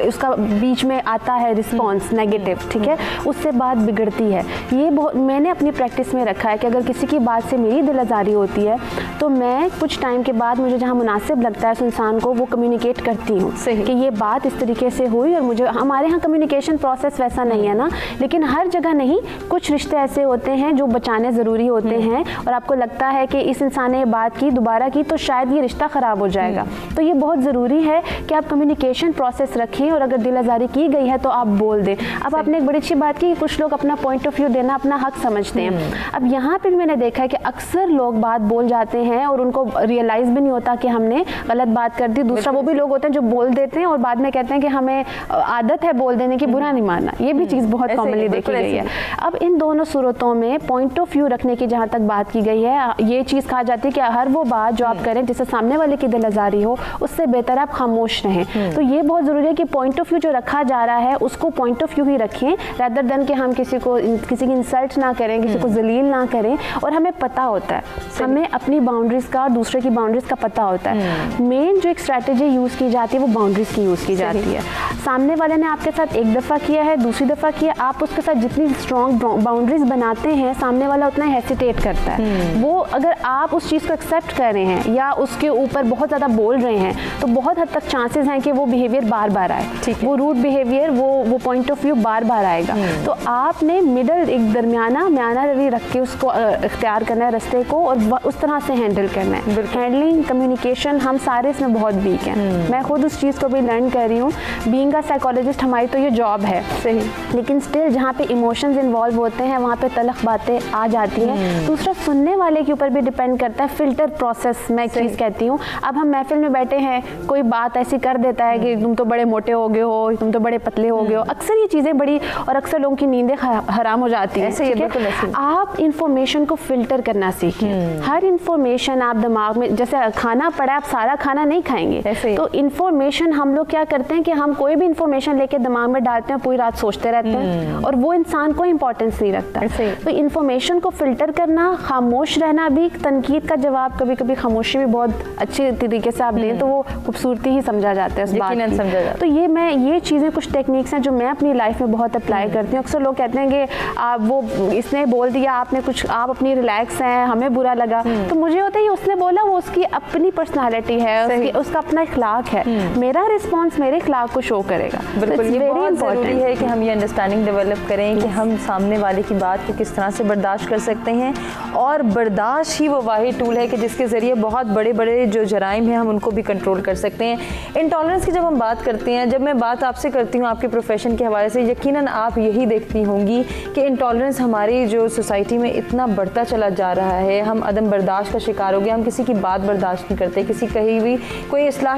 उसका बीच में आता है रिस्पॉन्स नेगेटिव, ठीक है, उससे बात बिगड़ती है। ये बहुत मैंने अपनी प्रैक्टिस में रखा है कि अगर किसी की बात से मेरी दिल आज़ारी होती है तो मैं कुछ टाइम के बाद मुझे जहाँ मुनासिब लगता है उस इंसान को वो कम्युनिकेट करती हूँ कि ये बात इस तरीके से हुई। और मुझे हमारे यहाँ कम्युनिकेशन प्रोसेस वैसा नहीं है ना, लेकिन हर जगह नहीं, कुछ रिश्ते ऐसे होते हैं जो बचाने ज़रूरी होते हैं और आपको लगता है कि इस इंसान ने ये बात की, दोबारा की तो शायद ये रिश्ता ख़राब हो जाएगा। तो ये बहुत ज़रूरी है कि आप कम्युनिकेशन प्रोसेस रखें और अगर दिल आज़ारी की गई है तो आप बोल दें। अब आपने एक बड़ी अच्छी बात की कि कुछ लोग अपना पॉइंट ऑफ व्यू देना अपना हक समझते हैं। अब यहाँ पे भी मैंने देखा है कि अक्सर लोग बात बोल जाते हैं और उनको रियलाइज़ भी नहीं होता कि हमने गलत बात कर दी। दूसरा वो भी लोग होते हैं जो बोल देते हैं और बाद में कहते हैं कि हमें आदत है बोल देने की, बुरा नहीं मानना। ये भी चीज़ बहुत कॉमनली देखी गई है। अब इन दोनों सूरतों में पॉइंट ऑफ व्यू रखने की जहाँ तक बात की गई है, ये चीज़ कहा जाती है कि हर वो बात जो आप करें जिससे सामने वाले की दिल आज़ारी हो, उससे बेहतर आप खामोश रहें। तो ये बहुत ज़रूरी है कि पॉइंट ऑफ व्यू जो रखा जा रहा है उसको पॉइंट ऑफ व्यू ही रखें, रैदर देन कि हम किसी की इंसल्ट ना करें, किसी को जलील ना करें। और हमें पता होता है, हमें अपनी बाउंड्रीज का और दूसरे की बाउंड्रीज का पता होता है। मेन जो एक स्ट्रैटेजी यूज़ की जाती है वो बाउंड्रीज की यूज़ की जाती है। सामने वाले ने आपके साथ एक दफ़ा किया है, दूसरी दफ़ा किया, आप उसके साथ जितनी स्ट्रॉन्ग बाउंड्रीज बनाते हैं सामने वाला उतना हेसिटेट करता है। वो अगर आप उस चीज़ को एक्सेप्ट कर रहे हैं या उसके ऊपर बहुत ज़्यादा बोल रहे हैं तो बहुत हद तक चांसेस हैं कि वो बिहेवियर बार बार आए, वो रूड बिहेवियर, वो पॉइंट ऑफ व्यू बार बार आएगा। तो आपने मिडल एक म्याना रवि रख के उसको इख्तियार करना है रास्ते को और उस तरह से हैंडल करना है। हैंडलिंग कम्युनिकेशन हम सारे इसमें बहुत वीक हैं। मैं खुद उस चीज़ को भी लर्न कर रही हूँ। बीइंग अ साइकोलॉजिस्ट हमारी तो ये जॉब है सही, लेकिन स्टिल जहाँ पे इमोशंस इन्वॉल्व होते हैं वहाँ पे तलख बातें आ जाती हैं। दूसरा सुनने वाले के ऊपर भी डिपेंड करता है, फिल्टर प्रोसेस मैं एक चीज़ कहती हूँ। अब हम महफिल में बैठे हैं, कोई बात ऐसी कर देता है कि तुम तो बड़े मोटे हो गए हो, तुम तो बड़े पतले हो गए हो, अक्सर ये चीज़ें बड़ी और अक्सर लोगों की नींदें हराम हो जाती हैं। आप इंफॉर्मेशन को फिल्टर करना सीखें। हर इंफॉर्मेशन आप दिमाग में, जैसे खाना पड़ा आप सारा खाना नहीं खाएंगे, तो इंफॉर्मेशन हम लोग क्या करते हैं कि हम कोई भी इंफॉर्मेशन लेके दिमाग में डालते हैं, पूरी रात सोचते रहते हैं और वो इंसान को इंपॉर्टेंस नहीं रखता। तो इंफॉर्मेशन को फिल्टर करना, खामोश रहना भी, तनकीद का जवाब कभी कभी खामोशी भी बहुत अच्छे तरीके से आप दें तो वो खूबसूरती ही समझा जाता है उस बात की। तो ये चीज़ें कुछ टेक्निक्स हैं जो मैं अपनी लाइफ में बहुत अप्लाई करती हूँ। अक्सर लोग कहते हैं कि आप वो इसने बोल दिया, आपने कुछ, आप अपनी रिलैक्स हैं, हमें बुरा लगा, तो मुझे होता है उसने बोला, वो उसकी अपनी पर्सनालिटी है, उसका अपना इखलाक है, मेरा रिस्पॉन्स मेरे इखलाक को शो करेगा। बिल्कुल, ये बहुत ज़रूरी है कि हम ये अंडरस्टैंडिंग डेवलप करें कि हम सामने वाले की बात को किस तरह से बर्दाश्त कर सकते हैं, और बर्दाश्त ही वो वाहिद टूल है कि जिसके ज़रिए बहुत बड़े बड़े जो जराइम हैं हम उनको भी कंट्रोल कर सकते हैं। इंटॉलरेंस की जब हम बात करते हैं, जब मैं बात आपसे करती हूँ आपके प्रोफेशन के हवाले से, यकीनन आप यही देखती होंगी कि इंटॉलरेंस हमारी जो सोसाइटी में इतना बढ़ता चला जा रहा है, हम अदम बर्दाश्त का शिकार हो गए, हम किसी की बात बर्दाश्त नहीं करते, किसी कहीं भी कोई इस्लाह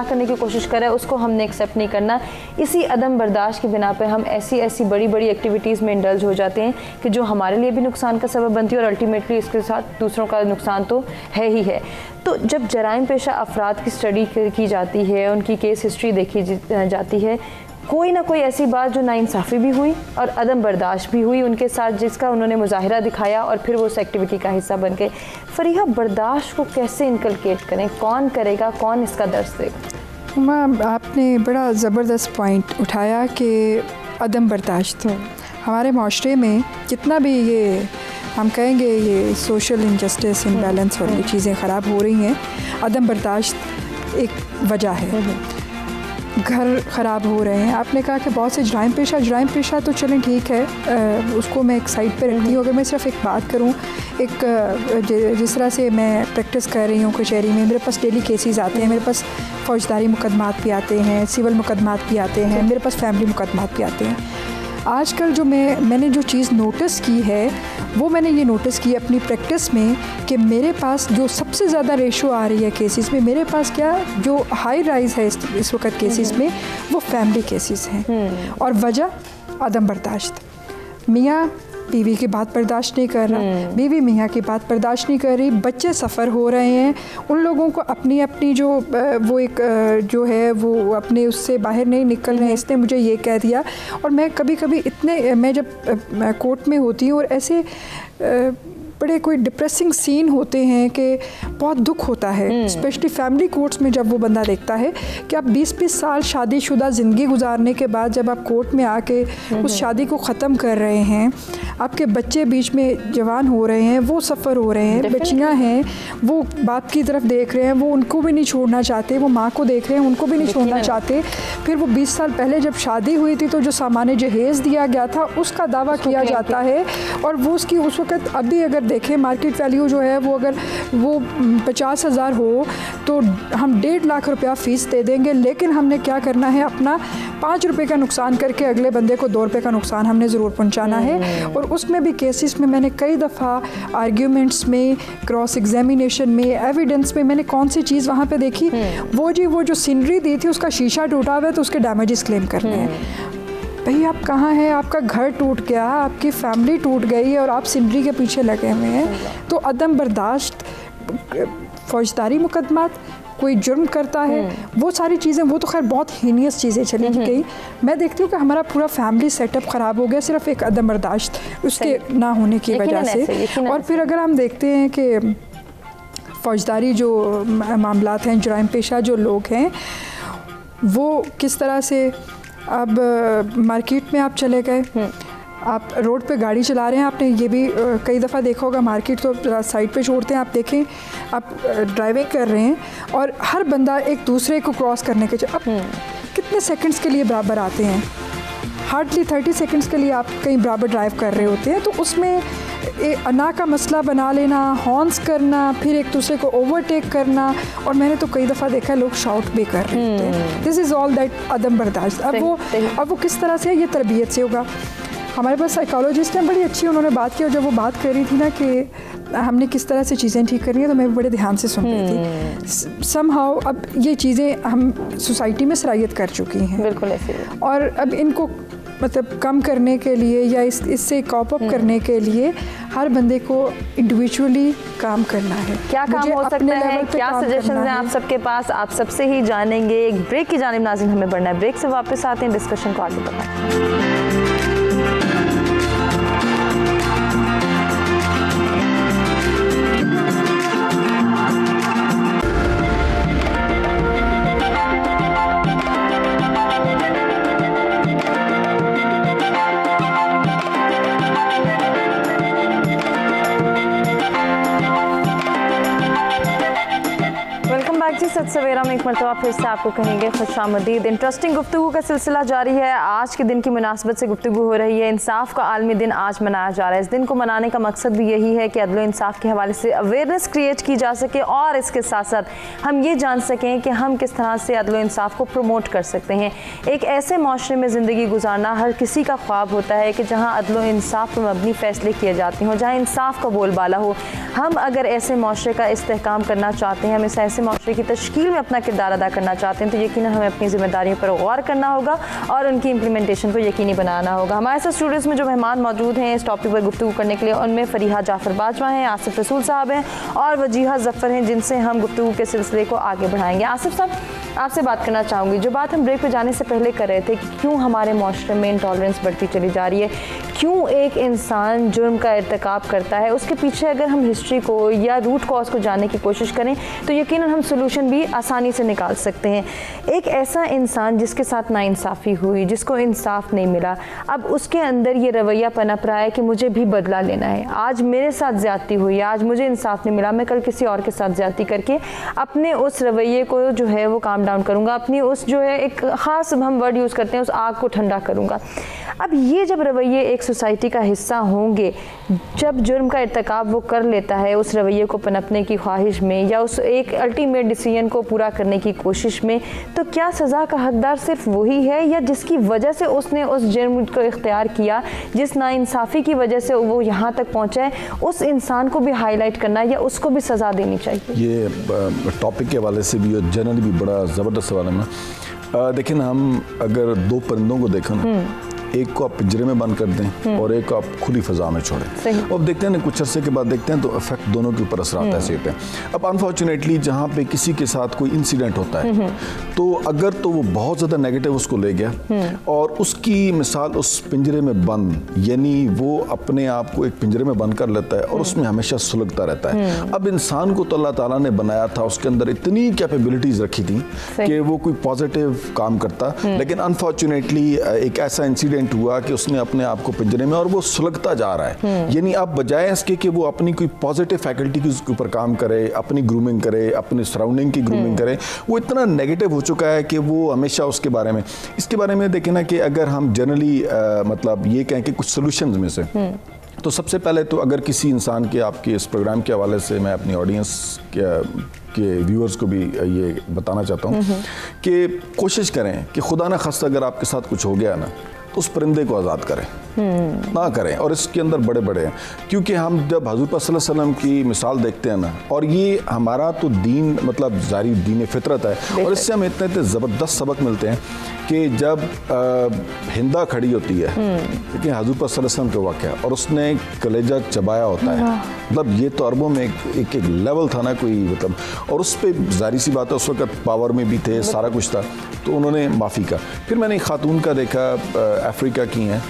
करने की कोशिश करे उसको हमने एक्सेप्ट नहीं करना। इसी अदम बर्दाश्त की बिना पे हम ऐसी बड़ी बड़ी एक्टिविटीज़ में इंडल्ज हो जाते हैं कि जो हमारे लिए भी नुकसान का सबब बनती है और अल्टीमेटली इसके साथ दूसरों का नुकसान तो है ही है। तो जब जराइम पेशा अफराद की स्टडी की जाती है, उनकी केस हिस्ट्री देखी जाती है, कोई ना कोई ऐसी बात जो नाइंसाफ़ी भी हुई और अदम बर्दाश्त भी हुई उनके साथ, जिसका उन्होंने मुजाहिरा दिखाया और फिर वो उस एक्टिविटी का हिस्सा बन गए। फरीहा, बर्दाश्त को कैसे इनकलकेट करें, कौन करेगा, कौन इसका दर्स देगा? मैम, आपने बड़ा ज़बरदस्त पॉइंट उठाया कि अदम बर्दाश्त हमारे माशरे में जितना भी ये हम कहेंगे ये सोशल इनजस्टिस, इम्बैलेंस और ये चीज़ें ख़राब हो रही हैं, अदम बर्दाश्त एक वजह है। घर ख़राब हो रहे हैं, आपने कहा कि बहुत से जराइम पेशा तो चलें ठीक है, उसको मैं एक साइड पे रखती हूँ। अगर मैं सिर्फ एक बात करूँ, जिस तरह से मैं प्रैक्टिस कर रही हूँ कचहरी में, मेरे पास डेली केसेस आते हैं, मेरे पास फ़ौजदारी मुकदमात भी आते हैं, सिविल मुकदमात भी आते हैं, मेरे पास फैमिली मुकदमात भी आते हैं। आजकल जो मैंने जो चीज़ नोटिस की है वो मैंने ये नोटिस की अपनी प्रैक्टिस में कि मेरे पास जो सबसे ज़्यादा रेशो आ रही है केसेस में, मेरे पास क्या जो हाई राइज है इस वक्त केसेस में, वो फैमिली केसेस हैं। और वजह अदम बर्दाश्त। मियाँ बीवी की बात बर्दाश्त नहीं कर रहा, बीवी मियाँ की बात बर्दाश्त नहीं कर रही, बच्चे सफ़र हो रहे हैं, उन लोगों को अपनी जो वो एक जो है वो अपने उससे बाहर नहीं निकल रहे हैं, इसने मुझे ये कह दिया। और मैं कभी मैं जब कोर्ट में होती हूँ और ऐसे बड़े कोई डिप्रेसिंग सीन होते हैं कि बहुत दुख होता है, स्पेशली फैमिली कोर्ट्स में जब वो बंदा देखता है कि आप 20-20 साल शादीशुदा ज़िंदगी गुजारने के बाद जब आप कोर्ट में आके उस शादी को ख़त्म कर रहे हैं, आपके बच्चे बीच में जवान हो रहे हैं, वो सफ़र हो रहे हैं, बच्चियाँ हैं, वो बाप की तरफ देख रहे हैं, वो उनको भी नहीं छोड़ना चाहते, वो माँ को देख रहे हैं, उनको भी नहीं छोड़ना चाहते। फिर वो 20 साल पहले जब शादी हुई थी तो जो सामान जहेज़ दिया गया था उसका दावा किया जाता है, और वो उसकी उस वक़्त अभी अगर देखें मार्केट वैल्यू जो है वो अगर वो 50,000 हो तो हम 1.5 लाख रुपया फ़ीस दे देंगे, लेकिन हमने क्या करना है, अपना 5 रुपये का नुकसान करके अगले बंदे को 2 रुपये का नुकसान हमने ज़रूर पहुंचाना है। और उसमें भी केसेस में मैंने कई दफ़ा आर्ग्यूमेंट्स में, क्रॉस एग्जामिनेशन में, एविडेंस में मैंने कौन सी चीज़ वहाँ पे देखी, वो जो सीनरी दी थी उसका शीशा टूटा हुआ है तो उसके डैमेजेस क्लेम करने हैं। भाई आप कहाँ हैं, आपका घर टूट गया, आपकी फैमिली टूट गई और आप सिनरी के पीछे लगे हुए हैं। तो अदम बर्दाश्त, फौजदारी मुकदमात, कोई जुर्म करता है, वो सारी चीज़ें, वो तो खैर बहुत हीनियस चीज़ें चली गई। मैं देखती हूँ कि हमारा पूरा फैमिली सेटअप ख़राब हो गया सिर्फ एक अदम बर्दाश्त उसके ना होने की वजह से। और फिर अगर हम देखते हैं कि फ़ौजदारी जो मामलात हैं, जराइम पेशा जो लोग हैं, वो किस तरह से अब मार्केट में आप चले गए, आप रोड पे गाड़ी चला रहे हैं, आपने ये भी कई दफ़ा देखा होगा, मार्केट तो साइड पे छोड़ते हैं, आप देखें आप ड्राइविंग कर रहे हैं और हर बंदा एक दूसरे को क्रॉस करने के अब कितने सेकंड्स के लिए बराबर आते हैं, हार्डली 30 सेकंड्स के लिए आप कहीं बराबर ड्राइव कर रहे होते हैं, तो उसमें अना का मसला बना लेना, हॉर्न्स करना, फिर एक दूसरे को ओवरटेक करना, और मैंने तो कई दफ़ा देखा लोग शाउट भी कर रहे होते हैं। दिस इज़ ऑल दैट अदम बर्दाश्त। अब वो किस तरह से, ये तरबियत से होगा। हमारे पास साइकोलॉजिस्ट हैं, बड़ी अच्छी उन्होंने बात की, और जब वो बात कर रही थी ना कि हमने किस तरह से चीज़ें ठीक करनी है, तो मैं बड़े ध्यान से सुन रही थी। समहाउ अब ये चीज़ें हम सोसाइटी में सराहियत कर चुकी हैं, बिल्कुल ऐसे, और अब इनको मतलब कम करने के लिए या इससे कॉप अप करने के लिए हर बंदे को इंडिविजुअली काम करना है। क्या काम हो सकता है, क्या सजेशन हैं आप सबके पास, आप सबसे ही जानेंगे। एक ब्रेक की जानिब नाज़रीन हमें बढ़ना है, ब्रेक से वापस आते हैं, डिस्कशन को आगे बढ़ाएं। सच सवेरा में एक मरतबा फिर से आपको कहेंगे खुशामदीद। इंटरेस्टिंग गुफ्तगू का सिलसिला जारी है। आज के दिन की मुनासबत से गुफ्तगू हो रही है। इंसाफ का आलमी दिन आज मनाया जा रहा है। इस दिन को मनाने का मकसद भी यही है कि अदल व इंसाफ के हवाले से अवेयरनेस क्रिएट की जा सके और इसके साथ साथ हम ये जान सकें कि हम किस तरह से अदल व इंसाफ को प्रमोट कर सकते हैं। एक ऐसे माशरे में ज़िंदगी गुजारना हर किसी का ख्वाब होता है कि जहाँ अदल व इंसाफ पर मबनी फ़ैसले किए जाते हों, जहाँ इंसाफ का बोलबाला हो। हम अगर ऐसे माशरे का इस्तेहकाम करना चाहते हैं, हम इस ऐसे माशरे की तश्कील में अपना किरदार अदा करना चाहते हैं, तो यकीनन हमें अपनी जिम्मेदारियों पर गौर करना होगा और उनकी इम्प्लीमेंटेशन को यकीनी बनाना होगा। हमारे साथ स्टूडियोज़ में जो मेहमान मौजूद हैं इस टॉपिक पर गुफ्तगू करने के लिए, उनमें फरीहा जाफर बाजवा हैं, आसिफ रसूल साहब हैं और वजीहा जफ़र हैं, जिनसे हम गुफ्तगू के सिलसिले को आगे बढ़ाएंगे। आसिफ साहब, आपसे बात करना चाहूँगी, जो बात हम ब्रेक पर जाने से पहले कर रहे थे कि क्यों हमारे माशरे में इंटॉलरेंस बढ़ती चली जा रही है, क्यों एक इंसान जुर्म का इर्तिकाब करता है, उसके पीछे अगर हम हिस्ट्री को या रूट कॉज को जानने की कोशिश करें तो यकीनन हम सोल्यूशन भी आसानी से निकाल सकते हैं। एक ऐसा इंसान जिसके साथ नाइंसाफ़ी हुई, जिसको इंसाफ नहीं मिला, अब उसके अंदर ये रवैया पनप रहा है कि मुझे भी बदला लेना है। आज मेरे साथ ज़्यादती हुई, आज मुझे इंसाफ नहीं मिला, मैं कल किसी और के साथ ज़्यादती करके अपने उस रवैये को जो है वो काम डाउन करूँगा, अपनी उस जो है एक ख़ास हम वर्ड यूज़ करते हैं उस आग को ठंडा करूँगा। अब ये जब रवैये एक सोसाइटी का हिस्सा होंगे, जब जुर्म का इर्तिकाब वो कर लेता है उस रवैये को पनपने की ख्वाहिश में या उस एक अल्टीमेट डिसीजन को पूरा करने की कोशिश में, तो क्या सज़ा का हकदार सिर्फ वही है या जिसकी वजह से उसने उस जुर्म को इख्तियार किया, जिस नाइंसाफ़ी की वजह से वो यहाँ तक पहुँचा है, उस इंसान को भी हाईलाइट करना या उसको भी सज़ा देनी चाहिए? ये टॉपिक के हवाले से भी और जनरली भी बड़ा ज़बरदस्त सवाल है ना। देखिए ना, हम अगर दो परिंदों को देखें ना, एक को आप पिंजरे में बंद कर दें और एक को आप खुली फ़ज़ा में छोड़ें, अब देखते हैं ना कुछ अर्से के बाद देखते हैं तो इफेक्ट दोनों के ऊपर असर आता है सेहत पे। अब अनफॉर्चुनेटली जहाँ पे किसी के साथ कोई इंसिडेंट होता है तो अगर तो वो बहुत ज़्यादा नेगेटिव उसको ले गया और उसकी मिसाल उस पिंजरे में बंद, यानी वो अपने आप को एक पिंजरे में बंद कर लेता है और उसमें हमेशा सुलगता रहता है। अब इंसान को तो अल्लाह ताला ने बनाया था, उसके अंदर इतनी कैपेबिलिटीज़ रखी थी कि वो कोई पॉजिटिव काम करता, लेकिन अनफॉर्चुनेटली एक ऐसा इंसिडेंट हुआ कि उसने अपने आप को पिंजरे में और वो सुलगता जा रहा है। यानी अब बजाय इसके कि वो अपनी कोई पॉजिटिव फैकल्टी के ऊपर काम करे, अपनी ग्रूमिंग करे, अपनी सराउंडिंग की ग्रूमिंग करे, वो इतना नेगेटिव हो चुका है कि वो हमेशा उसके बारे में, इसके बारे में देखें ना कि अगर हम जनरली मतलब ये कहें कि कुछ सोल्यूशंस में से, तो सबसे पहले तो अगर किसी इंसान के आपके इस प्रोग्राम के हवाले से मैं अपनी ऑडियंस के व्यूअर्स को भी ये बताना चाहता हूँ कि कोशिश करें कि खुदा न खास्ता अगर आपके साथ कुछ हो गया ना तो उस परिंदे को आज़ाद करें, ना करें। और इसके अंदर बड़े बड़े हैं, क्योंकि हम जब हज़ूर पाक सल्लल्लाहु अलैहि वसल्लम की मिसाल देखते हैं ना, और ये हमारा तो दीन मतलब जारी दीन फितरत है, और इससे हमें इतने इतने ज़बरदस्त सबक मिलते हैं कि जब हिंदा खड़ी होती है, लेकिन हज़ूर पाक सल्लल्लाहु अलैहि वसल्लम के वाक़या, और उसने कलेजा चबाया होता है, मतलब ये तो अरबों में एक लेवल था ना कोई, मतलब, और उस पर जारी सी बात है उस वक्त पावर में भी थे, सारा कुछ था, तो उन्होंने माफ़ी का। फिर मैंने एक खातून का देखा, अफ्रीका की हैं,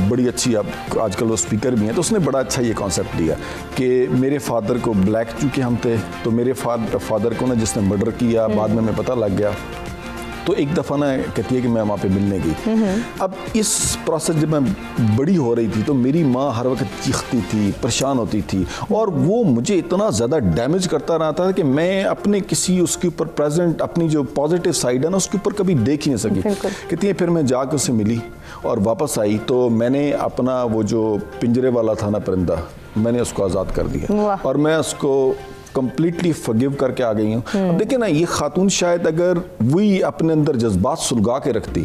बड़ी अच्छी, अब आजकल वो स्पीकर भी हैं, तो उसने बड़ा अच्छा ये कॉन्सेप्ट दिया कि मेरे फादर को, ब्लैक चूँकि हम थे, तो मेरे फादर को ना जिसने मर्डर किया बाद में पता लग गया, तो एक दफ़ा ना कहती है कि मैं वहाँ पे मिलने गई। अब इस प्रोसेस जब मैं बड़ी हो रही थी तो मेरी माँ हर वक्त चीखती थी, परेशान होती थी, और वो मुझे इतना ज़्यादा डैमेज करता रहा था कि मैं अपने किसी उसके ऊपर प्रेजेंट, अपनी जो पॉजिटिव साइड है ना, उसके ऊपर कभी देख ही नहीं सकी। कहती है फिर मैं जाकर उससे मिली और वापस आई तो मैंने अपना वो जो पिंजरे वाला था ना परिंदा, मैंने उसको आज़ाद कर दिया और मैं उसको कंप्लीटली फॉरगिव करके आ गई हूँ। अब देखिए ना, ये खातून शायद अगर वही अपने अंदर जज्बात सुलगा के रखती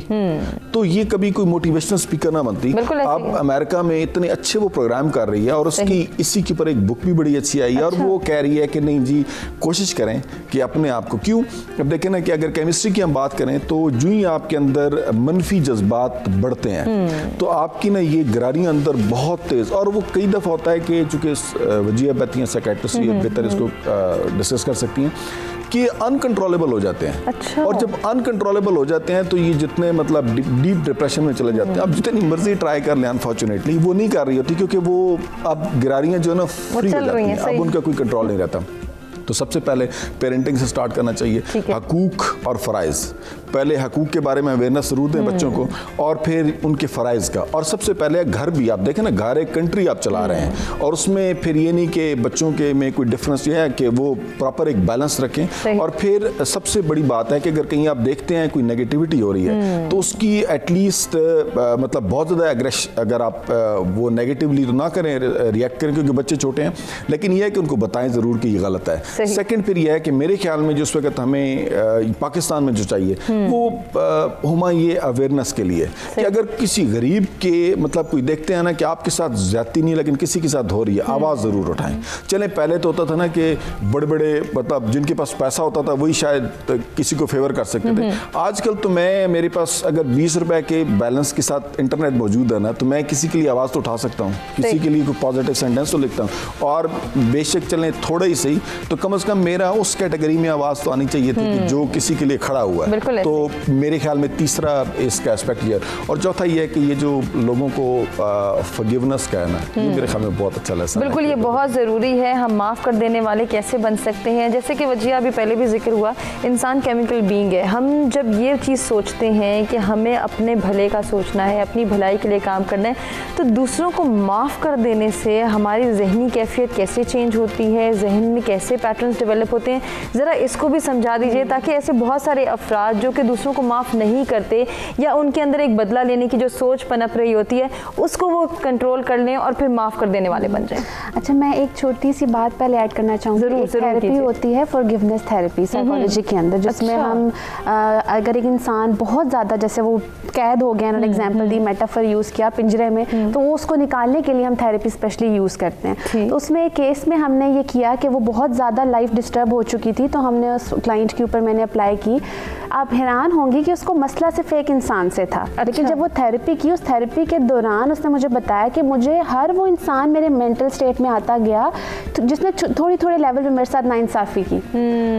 तो ये कभी कोई मोटिवेशनल स्पीकर ना बनती। अब अमेरिका में इतने अच्छे वो प्रोग्राम कर रही है और उसकी इसी के ऊपर एक बुक भी बड़ी अच्छी आई है। और वो कह रही है कि नहीं जी, कोशिश करें कि अपने आप को, क्यों, अब देखें ना कि अगर केमिस्ट्री की हम बात करें तो जो ही आपके अंदर मनफी जज्बात बढ़ते हैं तो आपकी ना ये गरारियाँ अंदर बहुत तेज़, और वो कई दफ़ा होता है कि चूँकि वजिया बैठी हैं साइकियाट्रिस्ट, बेहतर इसको डिस्कस कर सकती हैं कि अनकंट्रोलेबल हो जाते हैं। अच्छा। और जब अनकंट्रोलेबल हो जाते हैं तो ये जितने मतलब डीप डिप्रेशन में चले जाते हैं। अब जितनी मर्जी ट्राई कर लें, अनफॉर्चुनेटली वो नहीं कर रही होती, क्योंकि वो अब गिरारियाँ जो है ना फ्री हो जाती हैं, अब उनका कोई कंट्रोल नहीं रहता। तो सबसे पहले पेरेंटिंग से स्टार्ट करना चाहिए। हकूक और फ़राइज़, पहले हकूक के बारे में अवेयरनेस जरूर दें बच्चों को, और फिर उनके फ़राइज़ का। और सबसे पहले घर भी, आप देखें ना, घर एक कंट्री आप चला रहे हैं और उसमें फिर ये नहीं कि बच्चों के में कोई डिफरेंस ये है कि वो प्रॉपर एक बैलेंस रखें। और फिर सबसे बड़ी बात है कि अगर कहीं आप देखते हैं कोई नेगेटिविटी हो रही है तो उसकी एटलीस्ट मतलब बहुत ज़्यादा एग्रेशन, अगर आप वो नेगेटिवली ना करें, रिएक्ट करें, क्योंकि बच्चे छोटे हैं, लेकिन यह है कि उनको बताएं ज़रूर कि ये गलत है। सेकंड फिर यह है कि मेरे ख्याल में जिस वक्त हमें पाकिस्तान में जो चाहिए वो हुमा ये अवेयरनेस के लिए कि अगर किसी गरीब के मतलब कोई देखते हैं ना कि आपके साथ ज्यादती नहीं लेकिन किसी के साथ हो रही है, आवाज़ ज़रूर उठाएं। चलें, पहले तो होता था ना कि बड़े बड़े मतलब जिनके पास पैसा होता था वही शायद किसी को फेवर कर सकते थे। आजकल तो मेरे पास अगर 20 रुपए के बैलेंस के साथ इंटरनेट मौजूद है ना, तो मैं किसी के लिए आवाज़ तो उठा सकता हूँ, किसी के लिए कोई पॉजिटिव सेंटेंस तो लिखता हूँ। और बेशक चलें थोड़ा ही सही, तो कम से कम मेरा उस कैटेगरी में आवाज़ तो आनी चाहिए थी कि जो किसी के लिए खड़ा हुआ है। तो मेरे ख्याल में तीसरा इसका एस्पेक्ट ये, और चौथा ये है कि ये जो लोगों को फॉरगिवनेस का है ना, ये मेरे ख्याल में बहुत अच्छा लेसन है। बिल्कुल, ये बहुत ज़रूरी है। हम माफ़ कर देने वाले कैसे बन सकते हैं? जैसे कि वजिया अभी पहले भी जिक्र हुआ, इंसान केमिकल बीइंग है। हम जब ये चीज़ सोचते हैं कि हमें अपने भले का सोचना है, अपनी भलाई के लिए काम करना है, तो दूसरों को माफ़ कर देने से हमारी जहनी कैफियत कैसे चेंज होती है, जहन में कैसे पैटर्न्स डेवलप होते हैं, ज़रा इसको भी समझा दीजिए, ताकि ऐसे बहुत सारे अफराद जो कि दूसरों को माफ़ नहीं करते या उनके अंदर एक बदला लेने की जो सोच पनप रही होती है उसको वो कंट्रोल कर लें और फिर माफ़ कर देने वाले बन जाएं। अच्छा, मैं एक छोटी सी बात पहले ऐड करना चाहूँगी। थेरेपी होती है फॉरगिवनेस थेरेपी साइकोलॉजी के अंदर, जिसमें हम अगर एक इंसान बहुत ज़्यादा, जैसे वो कैद हो गया, उन्होंने एग्जाम्पल दी, मेटाफर यूज़ किया पिंजरे में, तो वो उसको निकालने के लिए हम थेरेपी स्पेशली यूज़ करते हैं। तो उसमें एक केस में हमने ये किया कि वो बहुत ज़्यादा लाइफ डिस्टर्ब हो चुकी थी, तो हमने उस क्लाइंट के ऊपर मैंने अप्लाई की। आप हैरान होंगी कि उसको मसला सिर्फ एक इंसान से था। लेकिन जब वो थेरेपी की, उस थेरेपी के दौरान उसने मुझे बताया कि मुझे हर वो इंसान मेरे मेंटल स्टेट में आता गया तो जिसने थोड़ी थोड़ी लेवल पे मेरे साथ नाइंसाफ़ी की।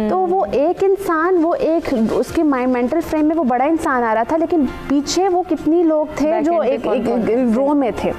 तो वो एक इंसान, वो एक उसके मेंटल फ्रेम में वो बड़ा इंसान आ रहा था, लेकिन पीछे वो कितनी लोग थे जो एक रो में थे।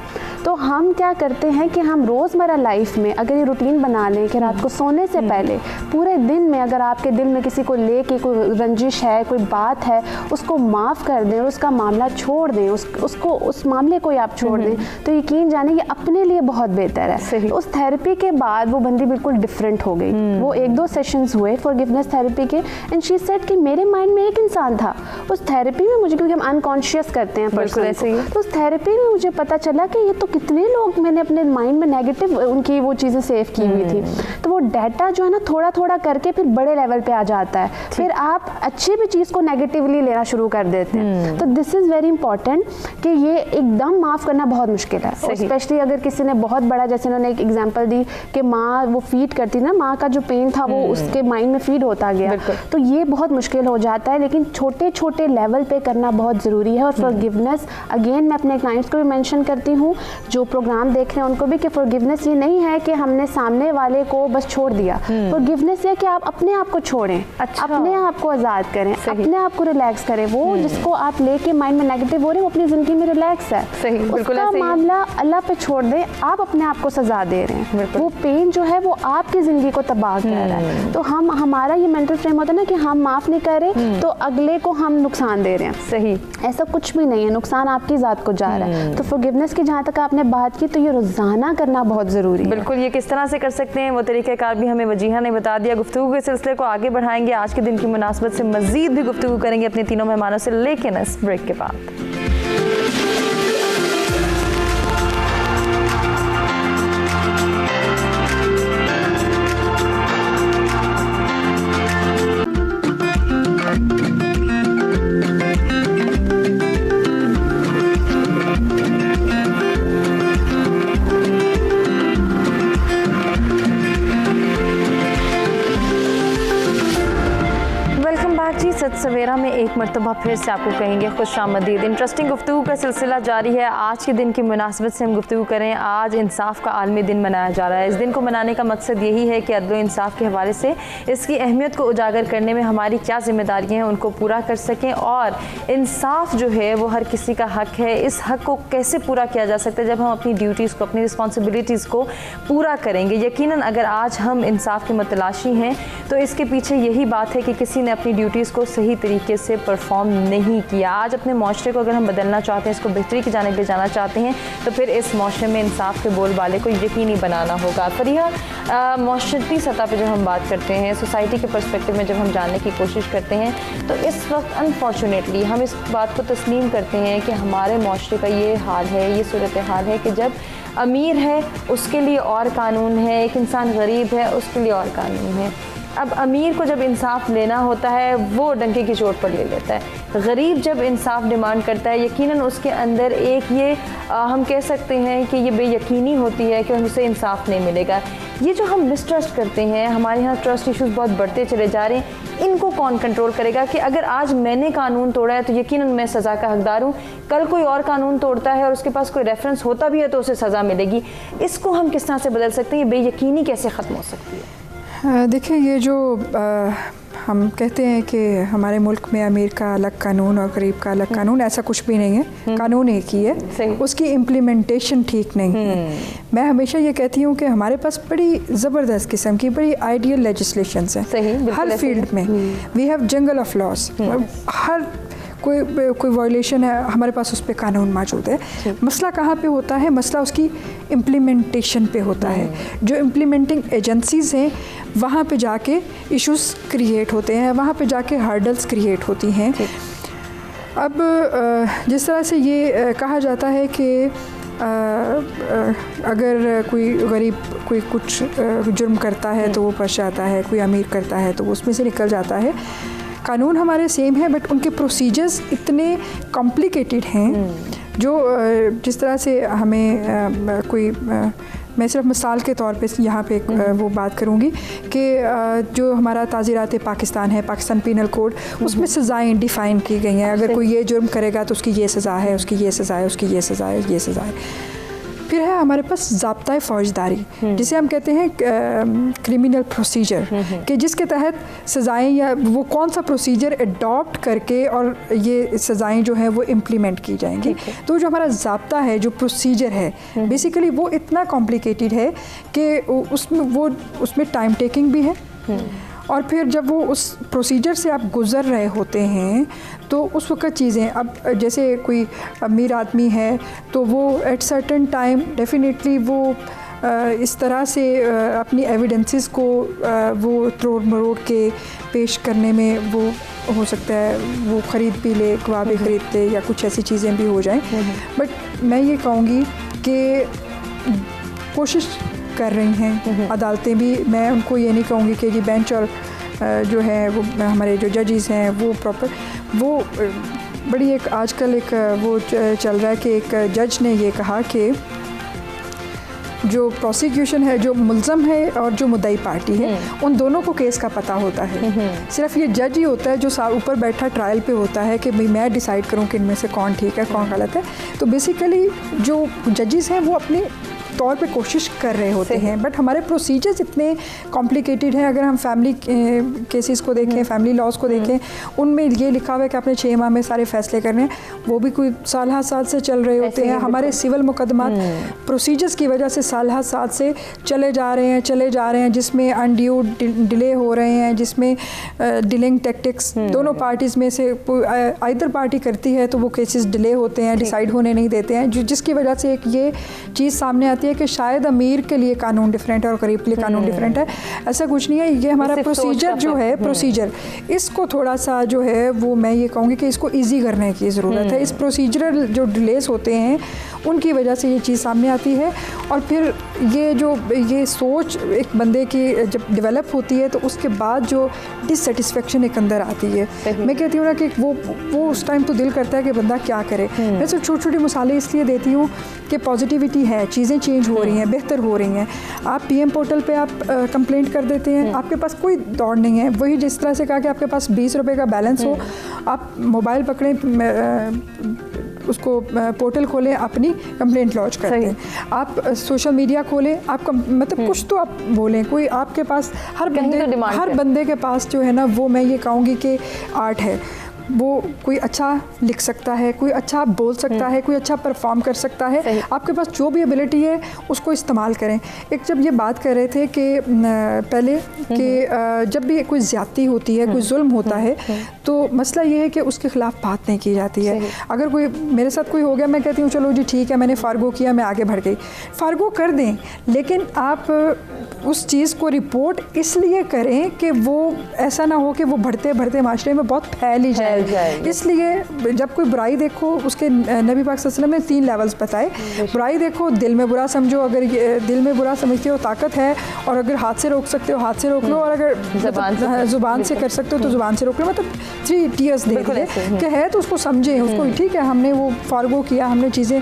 तो हम क्या करते हैं कि हम रोज़मर्रा लाइफ में अगर ये रूटीन बना लें कि रात को सोने से पहले पूरे दिन में अगर आपके दिल में किसी को लेके कोई रंजिश है, कोई बात है, उसको माफ़ कर दें और उसका मामला छोड़ दें, उसको उस मामले को आप छोड़ दें, तो यकीन जाने ये अपने लिए बहुत बेहतर है। तो उस थेरेपी के बाद वो बंदी बिल्कुल डिफरेंट हो गई। वो 1-2 सेशंस हुए फॉरगिवनेस थेरेपी के, एंड शी सेड कि मेरे माइंड में एक इंसान था। उस थेरेपी में मुझे, क्योंकि हम अनकॉन्शियस करते हैं पर्सन को, तो उस थेरेपी में मुझे पता चला कि ये तो कितने लोग मैंने अपने माइंड में नेगेटिव उनकी वो चीज़ें सेव की हुई थी। तो वो डाटा जो है ना थोड़ा थोड़ा करके फिर बड़े लेवल पे आ जाता है, फिर आप अच्छी भी चीज़ को नेगेटिवली लेना शुरू कर देते हैं। तो दिस इज़ वेरी इंपॉर्टेंट कि ये एकदम माफ़ करना बहुत मुश्किल है, स्पेशली अगर किसी ने बहुत बड़ा, जैसे उन्होंने एक एग्जांपल दी कि माँ वो फीड करती ना, माँ का जो पेन था वो उसके माइंड में फीड होता गया, तो ये बहुत मुश्किल हो जाता है। लेकिन छोटे छोटे लेवल पे करना बहुत ज़रूरी है। और फॉरगिवनेस अगेन मैं अपने क्लाइंट्स को भी मेंशन करती हूँ जो प्रोग्राम देख रहे हैं उनको भी कि फॉरगिवनेस ये नहीं है कि हमने सामने वाले को बस छोड़ दिया, फॉरगिवनेस ये कि आप अपने आप को छोड़ें, अपने आप को आज़ाद करें, अपने आप को रिलैक्स करें। वो जिसको आप लेके माइंड में नेगेटिव हो रहे हैं वो अपनी ज़िंदगी में रिलैक्स है, उसका मामला अल्लाह पे छोड़ दें। आप अपने आप को सजा दे रहे हैं, वो पेन जो है वो आपकी ज़िंदगी को तबाह कर रहा है। तो हमारा ये मेंटल फ्रेम होता है ना कि हम माफ़ नहीं कर रहे तो अगले को हम नुकसान दे रहे हैं। सही, ऐसा कुछ भी नहीं है, नुकसान आपकी ज़ात को जा रहा है। तो फॉरगिवनेस की जहाँ तक आपने बात की तो ये रोज़ाना करना बहुत ज़रूरी है। बिल्कुल, ये किस तरह से कर सकते हैं वो तरीक़ाकार भी हमें वजीहा ने बता दिया। गुफ्तगू के सिलसिले को आगे बढ़ाएंगे, आज के दिन की मुनासबत से मज़ीद भी गुफ्तगू करेंगे अपने तीनों मेहमानों से, लेकिन इस ब्रेक के बाद। सच सवेरा में एक मरतबा फिर से आपको कहेंगे खुश आमदीद। इंटरेस्टिंग गुफ्तगू का सिलसिला जारी है। आज के दिन की मुनासबत से हम गुफ्तगू करें। आज इंसाफ का आलमी दिन मनाया जा रहा है। इस दिन को मनाने का मकसद यही है कि अदल इंसाफ के हवाले से इसकी अहमियत को उजागर करने में हमारी क्या जिम्मेदारियाँ हैं उनको पूरा कर सकें, और इंसाफ जो है वो हर किसी का हक है। इस हक को कैसे पूरा किया जा सकता है? जब हम अपनी ड्यूटीज़ को, अपनी रिस्पॉन्सिबिलिटीज़ को पूरा करेंगे। यकीनन अगर आज हम इंसाफ के मतलाशी हैं तो इसके पीछे यही बात है कि किसी ने अपनी ड्यूटीज़ को सही तरीके से परफॉर्म नहीं किया। आज अपने माशरे को अगर हम बदलना चाहते हैं, इसको बेहतरी की जानिब ले जाना चाहते हैं, तो फिर इस माशरे में इंसाफ के बोलबाले को यकीनी बनाना होगा। फरीहा, माशरती सतह पे जब हम बात करते हैं, सोसाइटी के पर्सपेक्टिव में जब हम जानने की कोशिश करते हैं, तो इस वक्त अनफॉर्चुनेटली हम इस बात को तस्लीम करते हैं कि हमारे माशरे का ये हाल है, ये सूरत हाल है कि जब अमीर है उसके लिए और कानून है, एक इंसान गरीब है उसके लिए और कानून है। अब अमीर को जब इंसाफ लेना होता है वो डंके की चोट पर ले लेता है। गरीब जब इंसाफ डिमांड करता है, यकीनन उसके अंदर एक ये हम कह सकते हैं कि ये बेयकीनी होती है कि उनसे इंसाफ नहीं मिलेगा। ये जो हम मिसट्रस्ट करते हैं, हमारे यहाँ ट्रस्ट इश्यूज बहुत बढ़ते चले जा रहे हैं। इनको कौन कंट्रोल करेगा कि अगर आज मैंने कानून तोड़ा है तो यकीनन मैं सज़ा का हकदार हूँ, कल कोई और कानून तोड़ता है और उसके पास कोई रेफरेंस होता भी है तो उसे सज़ा मिलेगी। इसको हम किस तरह से बदल सकते हैं? ये बेयकीनी कैसे ख़त्म हो सकती है? देखिए, ये जो हम कहते हैं कि हमारे मुल्क में अमीर का अलग कानून और गरीब का अलग कानून, ऐसा कुछ भी नहीं है। कानून एक ही है, उसकी इम्प्लीमेंटेशन ठीक नहीं है। मैं हमेशा ये कहती हूँ कि हमारे पास बड़ी ज़बरदस्त किस्म की बड़ी आइडियल लेजिस्लेशंस हैं हर फील्ड में। We have jungle of laws. हर कोई वायलेशन है, हमारे पास उस पर कानून मौजूद है। मसला कहाँ पे होता है? मसला उसकी इम्प्लीमेंटेशन पे होता है। जो इम्प्लीमेंटिंग एजेंसीज़ हैं वहाँ पे जाके इश्यूज क्रिएट होते हैं, वहाँ पे जाके हर्डल्स क्रिएट होती हैं। अब जिस तरह से ये कहा जाता है कि अगर कोई गरीब कोई कुछ जुर्म करता है तो वो फंस जाता है, कोई अमीर करता है तो उसमें से निकल जाता है। कानून हमारे सेम है बट उनके प्रोसीजर्स इतने कॉम्प्लिकेटेड हैं जो जिस तरह से हमें कोई मैं सिर्फ मिसाल के तौर पे यहाँ पे वो बात करूँगी कि जो हमारा ताज़ीरात पाकिस्तान है, पाकिस्तान पीनल कोड, उसमें सज़ाएँ डिफ़ाइन की गई हैं। अगर कोई ये जुर्म करेगा तो उसकी ये सज़ा है, उसकी ये सज़ा है, उसकी ये सज़ा है, ये सज़ा है। फिर है हमारे पास ज़ाब्ता फ़ौजदारी, जिसे हम कहते हैं क्रिमिनल प्रोसीजर, कि जिसके तहत सज़ाएँ या वो कौन सा प्रोसीजर अडॉप्ट करके और ये सज़ाएँ जो हैं वो इम्प्लीमेंट की जाएंगी। तो जो हमारा ज़ाब्ता है, जो प्रोसीजर है, बेसिकली वो इतना कॉम्प्लिकेटेड है कि उसमें टाइम टेकिंग भी है। और फिर जब वो उस प्रोसीजर से आप गुज़र रहे होते हैं तो उस वक्त चीज़ें, अब जैसे कोई अमीर आदमी है तो वो एट सर्टेन टाइम डेफिनेटली वो इस तरह से अपनी एविडेंसेस को वो तोड़ मरोड़ के पेश करने में वो हो सकता है वो ख़रीद भी ले, गवाह भी खरीद ले या कुछ ऐसी चीज़ें भी हो जाएं। बट मैं ये कहूँगी कि कोशिश कर रही हैं अदालतें भी। मैं उनको ये नहीं कहूँगी कि जी बेंच और जो है वो हमारे जो जजेस हैं वो प्रॉपर, वो बड़ी एक आजकल एक वो चल रहा है कि एक जज ने ये कहा कि जो प्रोसिक्यूशन है, जो मुल्ज़म है और जो मुद्दई पार्टी है, उन दोनों को केस का पता होता है। सिर्फ ये जज ही होता है जो ऊपर बैठा ट्रायल पे होता है कि भाई मैं डिसाइड करूं कि इनमें से कौन ठीक है कौन गलत है। तो बेसिकली जो जजेस हैं वो अपनी तौर पे कोशिश कर रहे होते हैं, बट हमारे प्रोसीजर्स इतने कॉम्प्लिकेटेड हैं। अगर हम फैमिली केसेस को देखें, फैमिली लॉज को देखें, उनमें ये लिखा हुआ है कि आपने 6 माह में सारे फैसले करने हैं, वो भी कोई साल से चल रहे होते हैं। हमारे सिविल मुकदमात प्रोसीजर्स की वजह से साल से चले जा रहे हैं, जिसमें अनड्यू डिले हो रहे हैं, जिसमें डिलेइंग टैक्टिक्स दोनों पार्टीज़ में से आइदर पार्टी करती है तो वो केसेस डिले होते हैं, डिसाइड होने नहीं देते हैं, जिसकी वजह से एक ये चीज़ सामने आती है कि शायद अमीर के लिए कानून डिफरेंट है और गरीब के लिए कानून डिफरेंट है। ऐसा कुछ नहीं है। ये हमारा प्रोसीजर जो है, प्रोसीजर इसको थोड़ा सा जो है वो मैं ये कहूँगी कि इसको ईजी करने की ज़रूरत है। इस प्रोसीजरल जो डिलेस होते हैं उनकी वजह से ये चीज़ सामने आती है। और फिर ये सोच एक बंदे की जब डेवलप होती है तो उसके बाद जो डिससेटिस्फेक्शन एक अंदर आती है, मैं कहती हूँ ना कि वो उस टाइम तो दिल करता है कि बंदा क्या करे। मैं सिर्फ छोटी मिसालें इसलिए देती हूँ कि पॉजिटिविटी है, चीज़ें चेंज हो रही हैं, बेहतर हो रही हैं। आप पीएम पोर्टल पे आप कंप्लेंट कर देते हैं, आपके पास कोई दौड़ नहीं है। वही जिस तरह से कहा कि आपके पास 20 रुपये का बैलेंस हो, आप मोबाइल पकड़ें, उसको पोर्टल खोलें, अपनी कंप्लेंट लॉन्च करते हैं। आप सोशल मीडिया खोलें, आप मतलब कुछ तो आप बोलें। कोई आपके पास हर बंदे के पास जो है ना, वो मैं ये कहूँगी कि आर्ट है। वो कोई अच्छा लिख सकता है, कोई अच्छा बोल सकता है, कोई अच्छा परफॉर्म कर सकता है। आपके पास जो भी एबिलिटी है उसको इस्तेमाल करें। एक जब ये बात कर रहे थे कि पहले कि जब भी कोई ज़्यादती होती है, कोई जुल्म होता है, तो मसला ये है कि उसके ख़िलाफ़ बात नहीं की जाती है। अगर कोई मेरे साथ कोई हो गया, मैं कहती हूँ चलो जी ठीक है, मैंने फारगो किया, मैं आगे बढ़ गई। फारगो कर दें, लेकिन आप उस चीज़ को रिपोर्ट इसलिए करें कि वो ऐसा ना हो कि वो बढ़ते बढ़ते माशरे में बहुत फैल ही जाए। इसलिए जब कोई बुराई देखो, उसके नबी पाक सल्लल्लाहु अलैहि वसल्लम ने 3 लेवल्स बताए। बुराई देखो, दिल में बुरा समझो, अगर दिल में बुरा समझते हो ताकत है, और अगर हाथ से रोक सकते हो हाथ से रोक लो, और अगर ज़ुबान से कर सकते हो तो ज़ुबान से रोक लो। मतलब 3 टीयर्स दे दिए कि है तो उसको समझें, उसको ठीक है हमने वो फारगो किया, हमने चीज़ें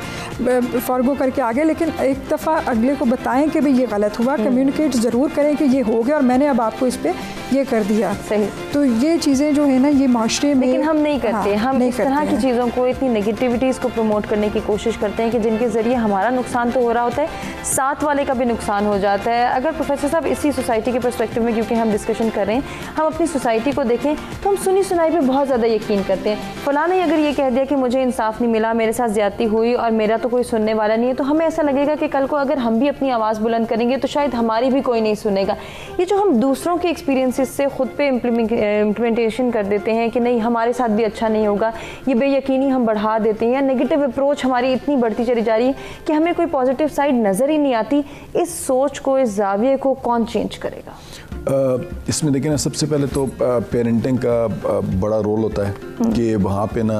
फारगो करके आगे, लेकिन एक दफ़ा अगले को बताएं कि भाई ये गलत हुआ, कम्युनिकेट ज़रूर करें कि ये हो गया और मैंने अब आपको इस पर ये कर दिया। सही। तो ये चीज़ें जो है ना, ये माशरे में हम नहीं करते। हम इस तरह की चीज़ों को, इतनी नेगेटिविटीज़ को प्रमोट करने की कोशिश करते हैं कि जिनके ज़रिए हमारा नुकसान तो हो रहा होता है, साथ वाले का भी नुकसान हो जाता है। अगर प्रोफेसर साहब इसी सोसाइटी के पर्सपेक्टिव में, क्योंकि हम डिस्कशन कर रहे हैं, हम अपनी सोसाइटी को देखें तो हम सुनी सुनाई पे बहुत ज़्यादा यकीन करते हैं। फलां ने अगर ये कह दिया कि मुझे इंसाफ नहीं मिला, मेरे साथ ज़्यादती हुई और मेरा तो कोई सुनने वाला नहीं है, तो हमें ऐसा लगेगा कि कल को अगर हम भी अपनी आवाज़ बुलंद करेंगे तो शायद हमारी भी कोई नहीं सुनेगा। ये जो हम दूसरों के एक्सपीरियंसेस से खुद पे इम्प्लीमेंटेशन कर देते हैं कि नहीं हमारे साथ भी अच्छा नहीं होगा, ये बेयकीनी हम बढ़ा देते हैं, या नेगेटिव अप्रोच हमारी इतनी बढ़ती चली जा रही है कि हमें कोई पॉजिटिव साइड नज़र ही नहीं आती। इस सोच को, इस जाविये को कौन चेंज करेगा? इसमें देखिए ना, सबसे पहले तो पेरेंटिंग का बड़ा रोल होता है कि वहाँ पे ना,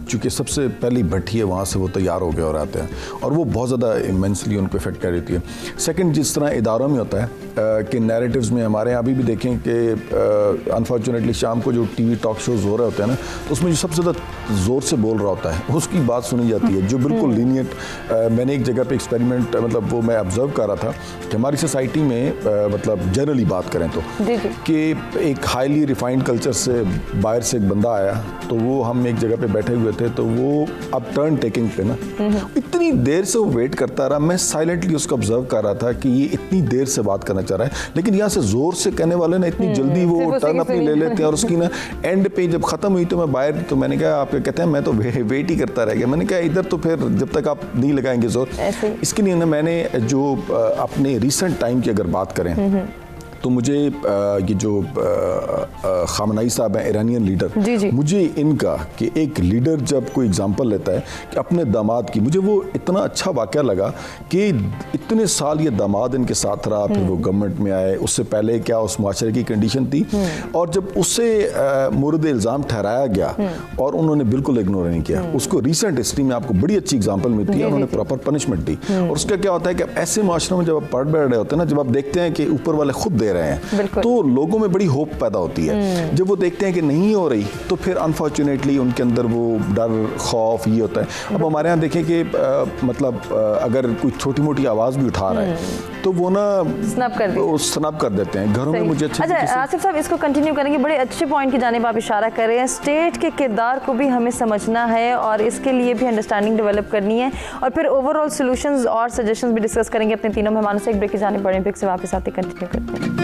चूँकि सबसे पहली भट्टी है, वहाँ से वो तैयार हो गए और आते हैं, और वो बहुत ज़्यादा इमेंसली उनको इफेक्ट कर देती है। सेकंड, जिस तरह इदारों में होता है कि नैरेटिव्स में, हमारे यहाँ अभी भी देखें कि अनफॉर्चुनेटली शाम को जो टीवी टॉक शोज़ हो रहे होते हैं ना, तो उसमें जो सबसे ज़्यादा ज़ोर से बोल रहा होता है उसकी बात सुनी जाती है, जो बिल्कुल लीनियंट। मैंने एक जगह पे एक्सपेरिमेंट, मतलब वो मैं ऑब्जर्व कर रहा था कि हमारी सोसाइटी में मतलब जनरली बात करें तो कि एक हाईली रिफाइंड कल्चर से बाहर से एक बंदा आया, तो वो हम एक जगह पे बैठे हुए थे, तो वो अब टर्न टेकिंग पे ना इतनी देर से वो वेट करता रहा। मैं साइलेंटली उसको ऑब्जर्व कर रहा था कि ये इतनी देर से बात करना चाह रहा है, लेकिन यहाँ से जोर से कहने वाले ना इतनी जल्दी वो टर्न अपनी ले लेते हैं, और उसकी ना एंड पे जब खत्म हुई तो मैं बाहर, तो मैंने कहा, आप कहते हैं मैं तो वेट ही करता रह गया। मैंने कहा इधर तो फिर जब तक आप नहीं लगाएंगे जोर। इसके लिए ना मैंने जो अपने रिसेंट टाइम की अगर बात करें तो मुझे ये जो खामनाई साहब हैं, ईरानियन लीडर, मुझे इनका कि एक लीडर जब कोई एग्जांपल लेता है कि अपने दामाद की, मुझे वो इतना अच्छा वाक़या लगा कि इतने साल ये दामाद इनके साथ रहा, फिर वो गवर्नमेंट में आए, उससे पहले क्या उस माशरे की कंडीशन थी, और जब उससे मुर्द इल्ज़ाम ठहराया गया और उन्होंने बिल्कुल इग्नोर नहीं किया उसको। रिसेंट हिस्ट्री में आपको बड़ी अच्छी एग्जाम्पल मिलती है, उन्होंने प्रॉपर पनिशमेंट दी। और उसका क्या होता है कि ऐसे माशरों में जब आप पढ़ बैठ रहे होते हैं ना, जब आप देखते हैं कि ऊपर वाले खुद दे दे रहे हैं, तो लोगों में बड़ी होप पैदा होती है। जब वो देखते हैं कि नहीं हो रही, तो फिर अनफॉर्चुनेटली उनके अंदर वो डर, खौफ ये होता है। अब हमारे यहाँ देखें कि मतलब अगर कोई छोटी मोटी आवाज़ भी उठा रहा है तो वो ना स्नैप कर देते हैं घरों में। मुझे अच्छा आसिफ साहब, इसको कंटिन्यू करेंगे। बड़े अच्छे पॉइंट की जानिब आप इशारा कर रहे हैं। स्टेट के किरदार को भी हमें समझना है और इसके लिए भी अंडरस्टैंडिंग डेवलप करनी है, और फिर ओवरऑल सॉल्यूशंस और सजेशंस भी डिस्कस करेंगे अपने तीनों मेहमानों से। एक ब्रेक की जानिब बढ़ें, ब्रेक से वापस आते कंटिन्यू करते हैं।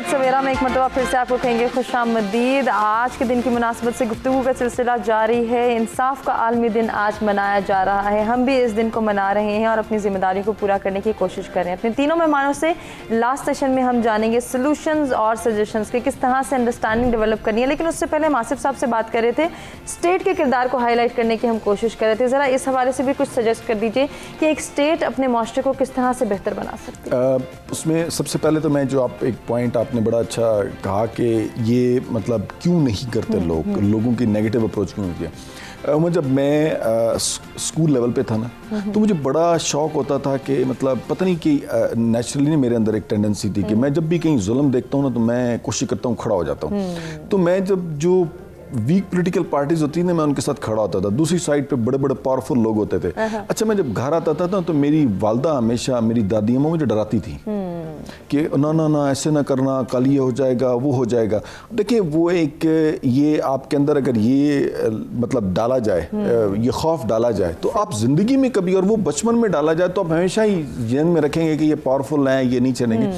सवेरा में एक मरतबा फिर से आपको कहेंगे खुशामदीद। आज के दिन की मुनासबत से गुफ्तगू का सिलसिला जारी है। इंसाफ का आलमी दिन आज मनाया जा रहा है। हम भी इस दिन को मना रहे हैं और अपनी जिम्मेदारी को पूरा करने की कोशिश कर रहे हैं। अपने तीनों मेहमानों से लास्ट सेशन में हम जानेंगे सॉल्यूशंस और सजेशंस के किस तरह से अंडरस्टैंडिंग डेवलप करनी है। लेकिन उससे पहले हम आसिफ साहब से बात कर रहे थे, स्टेट के किरदार को हाईलाइट करने की हम कोशिश कर रहे थे। ज़रा इस हवाले से भी कुछ सजेस्ट कर दीजिए कि एक स्टेट अपने माशरे को किस तरह से बेहतर बना सकती है। उसमें सबसे पहले तो मैं जो आप एक पॉइंट आपने बड़ा अच्छा कहा कि ये मतलब क्यों नहीं करते लोगों की नेगेटिव अप्रोच क्यों होती है। जब मैं स्कूल लेवल पे था ना, तो मुझे बड़ा शौक होता था कि मतलब पता नहीं कि नेचुरली मेरे अंदर एक टेंडेंसी थी कि मैं जब भी कहीं जुल्म देखता हूँ ना, तो मैं कोशिश करता हूँ खड़ा हो जाता हूँ। तो मैं जब जो वीक पॉलिटिकल पार्टीज होती है ना, मैं उनके साथ खड़ा होता था। दूसरी साइड पे बड़े बड़े पावरफुल लोग होते थे। अच्छा, मैं जब घर आता था ना, तो मेरी वालदा हमेशा, मेरी दादी अम्मा मुझे डराती थी कि ना ना ना ऐसे ना करना, कल ये हो जाएगा, वो हो जाएगा। देखिए वो एक ये आपके अंदर अगर ये मतलब डाला जाए, ये खौफ डाला जाए, तो आप जिंदगी में कभी, और वो बचपन में डाला जाए, तो आप हमेशा ही जहन में रखेंगे कि ये पावरफुल हैं, ये नहीं चलेंगे।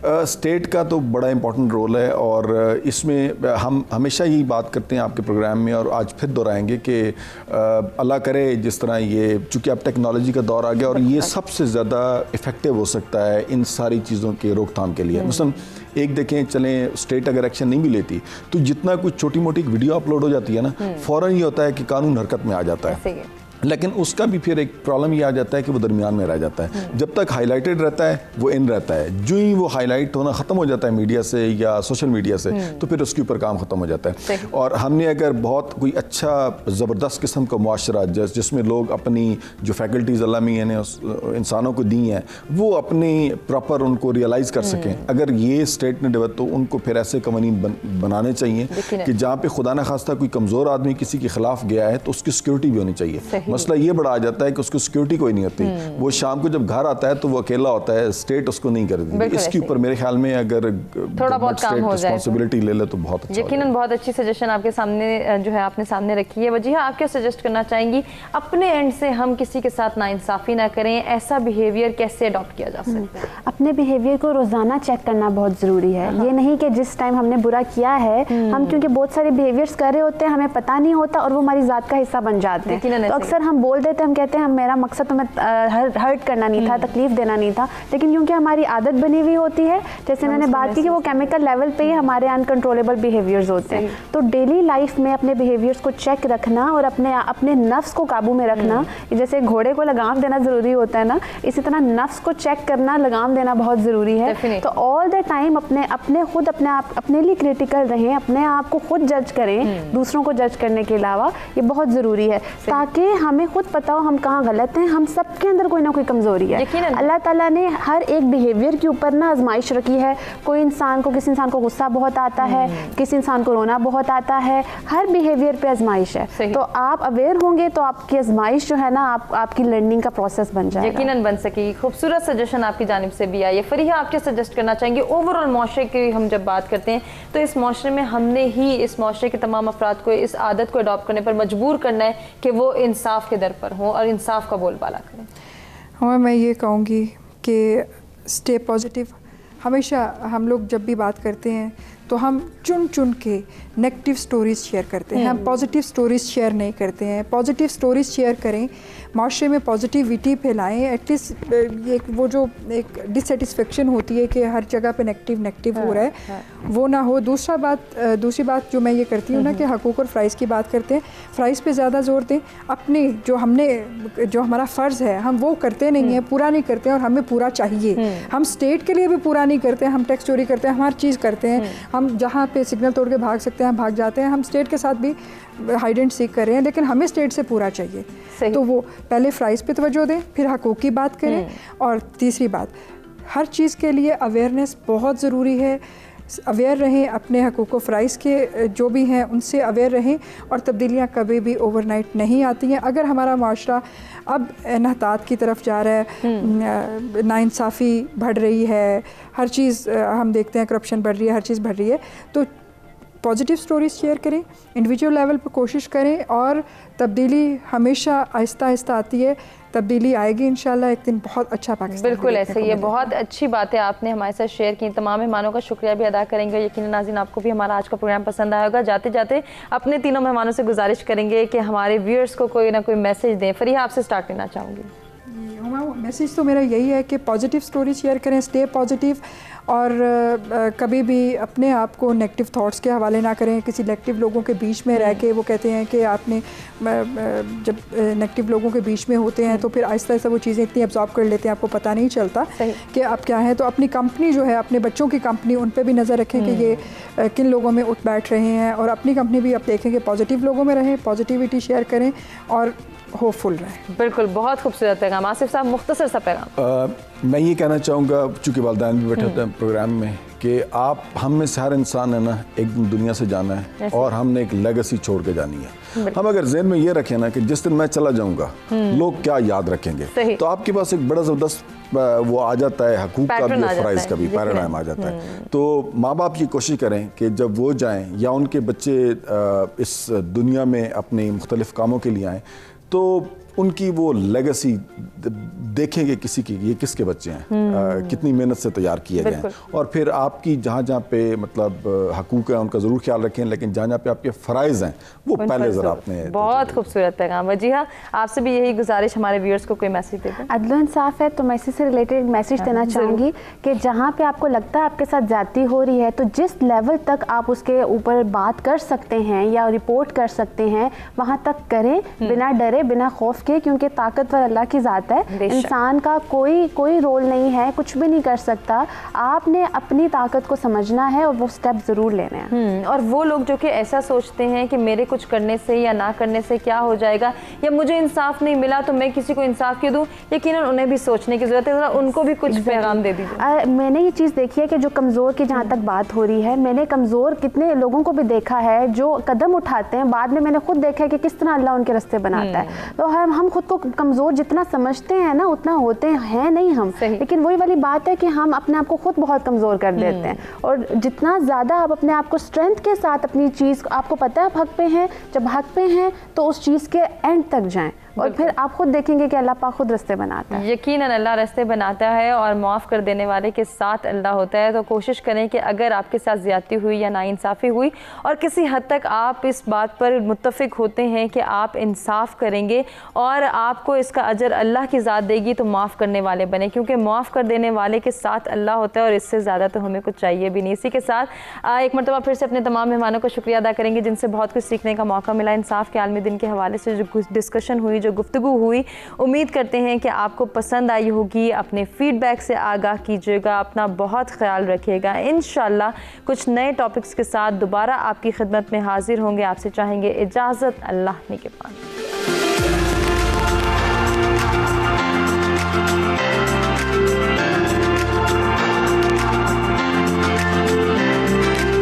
स्टेट का तो बड़ा इंपॉर्टेंट रोल है, और इसमें हम हमेशा यही बात करते हैं आपके प्रोग्राम में, और आज फिर दोहराएंगे कि अल्लाह करे जिस तरह ये, चूँकि अब टेक्नोलॉजी का दौर आ गया और ये सबसे ज़्यादा इफ़ेक्टिव हो सकता है इन सारी चीज़ों के रोकथाम के लिए। मसलन एक देखें, चलें स्टेट अगर एक्शन नहीं भी लेती, तो जितना कुछ छोटी मोटी वीडियो अपलोड हो जाती है ना, फ़ौरन ये होता है कि कानून हरकत में आ जाता है। लेकिन उसका भी फिर एक प्रॉब्लम ये आ जाता है कि वो दरमियान में रह जाता है। जब तक हाईलाइटेड रहता है वो इन रहता है, जो ही वो हाईलाइट होना ख़त्म हो जाता है मीडिया से या सोशल मीडिया से, तो फिर उसके ऊपर काम ख़त्म हो जाता है। और हमने अगर बहुत कोई अच्छा ज़बरदस्त किस्म का मुआशरा जिसमें लोग अपनी जो फैकल्टीज़ अल्लाह मियां ने इंसानों को दी हैं, वो अपनी प्रॉपर उनको रियलाइज़ कर सकें, अगर ये स्टेट ने डेवलप, तो उनको फिर ऐसे कवानीन बनाने चाहिए कि जहाँ पे खुदा न खास्ता कोई कमज़ोर आदमी किसी के खिलाफ गया है, तो उसकी सिक्योरिटी भी होनी चाहिए। मसला ये बड़ा आ जाता है कि उसको सिक्योरिटी कोई नहीं होती। वो शाम को जब घर आता है तो वो अकेला होता है, स्टेट उसको नहीं कर देती। इसके ऊपर मेरे ख्याल में अगर थोड़ा बहुत काम हो जाए, रिस्पांसिबिलिटी ले ले तो बहुत अच्छा। यकीनन बहुत अच्छी सजेशन आपके सामने जो है आपने सामने रखी है। वजीहा, आप क्या सजेस्ट करना चाहेंगी? अपने एंड से हम किसी के साथ नाइंसाफी ना करें, ऐसा बिहेवियर कैसे अडॉप्ट किया जा सकता है? अपने बिहेवियर को रोजाना चेक करना बहुत जरूरी है। ये नहीं कि जिस टाइम हमने बुरा किया है, हम क्योंकि बहुत सारे बिहेवियर्स कर रहे होते हैं, हमें पता नहीं होता और वो हमारी जात का हिस्सा बन जाते हैं। तो अक्सर हम बोल देते हैं, हम कहते हैं मेरा मकसद तुम्हें हर्ट करना नहीं था, तकलीफ देना नहीं था, लेकिन क्योंकि हमारी आदत बनी हुई होती है, जैसे मैंने बात की कि वो केमिकल लेवल पे ही हमारे अनकंट्रोलेबल बिहेवियर्स होते हैं। तो डेली लाइफ में अपने बिहेवियर्स को चेक रखना और अपने नफ्स को काबू में रखना, जैसे घोड़े को लगाम देना जरूरी होता है ना, इसी तरह नफ्स को चेक करना, लगाम देना बहुत जरूरी है। तो ऑल द टाइम अपने लिए क्रिटिकल रहें, अपने आप को खुद जज करें, दूसरों को जज करने के अलावा, ये बहुत जरूरी है ताकि हमें खुद पता हो हम कहाँ गलत हैं। हम सबके अंदर कोई ना कोई कमजोरी है। अल्लाह ताला ने हर एक बिहेवियर के ऊपर ना आजमाइश रखी है। किसी इंसान को गुस्सा बहुत आता है, किसी इंसान को रोना बहुत आता है, हर बिहेवियर पे आजमाइश है। तो आप अवेयर होंगे तो आपकी आजमाइश जो है ना, आपकी लर्निंग का प्रोसेस बन जाएगा, यकीनन बन सकेगी। खूबसूरत सजेशन आपकी जानिब से भी आई है। फरीहा, आप क्या सजेस्ट करना चाहेंगे? ओवरऑल माशरे की हम जब बात करते हैं, तो इस माशरे में हमने ही इस माशरे के तमाम अफराद को इस आदत को अडॉप्ट करने पर मजबूर करना है कि वो इंसाफ के दर पर हों और इंसाफ का बोलबाला करें। हाँ, मैं ये कहूँगी कि स्टे पॉजिटिव। हमेशा हम लोग जब भी बात करते हैं तो हम चुन चुन के नेगेटिव स्टोरीज़ शेयर करते हैं, हम पॉजिटिव स्टोरीज़ शेयर नहीं करते हैं। पॉजिटिव स्टोरीज़ शेयर करें, माशरे में पॉजिटिविटी फैलाएं। एटलीस्ट एक वो जो एक डिससेटिस्फेक्शन होती है कि हर जगह पे नेगेटिव हो रहा है, वो ना हो। दूसरी बात जो मैं ये करती हूँ ना कि हकूक़ और फ़राइज़ की बात करते हैं, फ़राइज़ पे ज़्यादा ज़ोर दें। अपनी जो हमारा फ़र्ज़ है हम वो करते नहीं हैं, पूरा नहीं करते हैं, और हमें पूरा चाहिए। हम स्टेट के लिए भी पूरा नहीं करते हैं, हम टैक्स चोरी करते हैं, हम हर चीज़ करते हैं। हम जहाँ पे सिग्नल तोड़ के भाग सकते हैं भाग जाते हैं। हम स्टेट के साथ भी हाइड एंड सीक कर रहे हैं, लेकिन हमें स्टेट से पूरा चाहिए। तो वो पहले फ़राइज़ पे तवज्जो दें, फिर हकूक़ की बात करें। और तीसरी बात, हर चीज़ के लिए अवेयरनेस बहुत ज़रूरी है। अवेयर रहें, अपने हकूक़ व फ़राइज़ के जो भी हैं उनसे अवेयर रहें। और तब्दीलियाँ कभी भी ओवरनाइट नहीं आती हैं। अगर हमारा माशरा अब इन्हतात की तरफ जा रहा है, नाइंसाफ़ी बढ़ रही है, हर चीज़ हम देखते हैं करप्शन बढ़ रही है, हर चीज़ बढ़ रही है, तो पॉजिटिव स्टोरीज शेयर करें, इंडिविजुअल लेवल पर कोशिश करें। और तब्दीली हमेशा आहिस्ता आहिस्ता आती है, तब्दीली आएगी इंशाल्लाह एक दिन। बहुत अच्छा पाकिस्तान बिल्कुल ऐसे, ये बहुत अच्छी बात है आपने हमारे साथ शेयर की। तमाम मेहमानों का शुक्रिया भी अदा करेंगे। यकीनन नाज़रीन आपको भी हमारा आज का प्रोग्राम पसंद आया होगा। जाते जाते अपने तीनों मेहमानों से गुजारिश करेंगे कि हमारे व्यूअर्स को कोई ना कोई मैसेज दें। फरीहा, आपसे स्टार्ट करना चाहूँगी। मैसेज तो मेरा यही है कि पॉजिटिव स्टोरी शेयर करें, स्टे पॉजिटिव, और कभी भी अपने आप को नेगेटिव थॉट्स के हवाले ना करें। किसी नेगेटिव लोगों के बीच में रह के वो कहते हैं कि आपने जब नेगेटिव लोगों के बीच में होते हैं तो फिर आहिस्ता आहिस्ता वो चीज़ें इतनी एब्जॉर्ब कर लेते हैं, आपको पता नहीं चलता कि आप क्या हैं। तो अपनी कंपनी जो है, अपने बच्चों की कंपनी, उन पर भी नज़र रखें कि ये किन लोगों में उठ बैठ रहे हैं। और अपनी कंपनी भी आप देखें कि पॉजिटिव लोगों में रहें, पॉजिटिविटी शेयर करें और होपफुल रहें। बिल्कुल, बहुत खूबसूरत पैगाम। आसिफ साहब, मुख्तसर सा पैगाम। मैं ये कहना चाहूँगा, चूँकि वालिदैन भी बैठे होते हैं प्रोग्राम में, कि आप हम में से हर इंसान है ना एक दिन दुनिया से जाना है और हमने एक लेगेसी छोड़ के जानी है। हम अगर ज़हन में ये रखें ना कि जिस दिन मैं चला जाऊँगा लोग क्या याद रखेंगे, तो आपके पास एक बड़ा ज़बरदस्त वो आ जाता है, हकूक़ का भी और फ़राइज़ का भी पैराडाइम आ जाता है। तो माँ बाप की कोशिश करें कि जब वो जाएँ या उनके बच्चे इस दुनिया में अपने मुख्तलिफ़ कामों के लिए आएँ, तो उनकी वो लेगेसी देखेंगे किसी की, ये किसके बच्चे हैं, कितनी मेहनत से तैयार किए गए हैं। और फिर आपकी जहाँ जहाँ पे मतलब हकूक़ है उनका ज़रूर ख्याल रखें, लेकिन जहाँ जहाँ पे आपके फ़राइज़ हैं वो पहले ज़रा आपने। बहुत खूबसूरत पैगाम। वजीहा, आपसे भी यही गुजारिश, हमारे व्यूअर्स को कोई मैसेज दे दें। अदल इंसाफ है तो मैं इसी से रिलेटेड मैसेज देना चाहूँगी कि जहाँ पे आपको लगता है आपके साथ ज्यादती हो रही है, तो जिस लेवल तक आप उसके ऊपर बात कर सकते हैं या रिपोर्ट कर सकते हैं, वहाँ तक करें, बिना डरे, बिना खौफ के, क्योंकि ताकतवर अल्लाह की ज़ात है। इंसान का कोई रोल नहीं है, कुछ भी नहीं कर सकता। आपने अपनी ताकत को समझना है और वो स्टेप ज़रूर लेने हैं। और वो लोग जो कि ऐसा सोचते हैं कि मेरे कुछ करने से या ना करने से क्या हो जाएगा, या मुझे इंसाफ नहीं मिला तो मैं किसी को इंसाफ क्यों दूँ, यकीनन उन्हें भी सोचने की ज़रूरत है। ज़रा उनको भी कुछ पैगाम दे दीजिए। मैंने ये चीज़ देखी है कि जो कमज़ोर की जहाँ तक बात हो रही है, मैंने कमज़ोर कितने लोगों को भी देखा है जो कदम उठाते हैं, बाद में मैंने खुद देखा है कि किस तरह अल्लाह उनके रास्ते बनाता है। तो हम खुद को कमज़ोर जितना समझते हैं ना उतना होते हैं नहीं हम, लेकिन वही वाली बात है कि हम अपने आप को खुद बहुत कमज़ोर कर देते हैं। और जितना ज़्यादा आप अपने आप को स्ट्रेंथ के साथ अपनी चीज़, आपको पता है आप हक पे हैं, जब हक पे हैं तो उस चीज़ के एंड तक जाएं और फिर आप खुद देखेंगे कि अल्लाह पाक खुद रास्ते बनाता है। यकीनन अल्लाह रास्ते बनाता है और माफ़ कर देने वाले के साथ अल्लाह होता है। तो कोशिश करें कि अगर आपके साथ ज़्यादती हुई या नाइंसाफ़ी हुई और किसी हद तक आप इस बात पर मुत्तफ़िक होते हैं कि आप इंसाफ करेंगे और आपको इसका अजर अल्लाह की ज़ात देगी, तो माफ़ करने वाले बने, क्योंकि माफ़ कर देने वाले के साथ अल्लाह होता है और इससे ज़्यादा तो हमें कुछ चाहिए भी नहीं। इसी के साथ एक मरतबा फिर से अपने तमाम मेहमानों का शुक्रिया अदा करेंगे जिनसे बहुत कुछ सीखने का मौका मिला। इंसाफ के आलमी दिन के हवाले से जो डिस्कशन हुई, जो गुफ्तगू हुई, उम्मीद करते हैं कि आपको पसंद आई होगी। अपने फीडबैक से आगाह कीजिएगा, अपना बहुत ख्याल रखिएगा। इंशाल्लाह कुछ नए टॉपिक्स के साथ दोबारा आपकी खिदमत में हाजिर होंगे। आपसे चाहेंगे इजाज़त। अल्लाह निगहबान।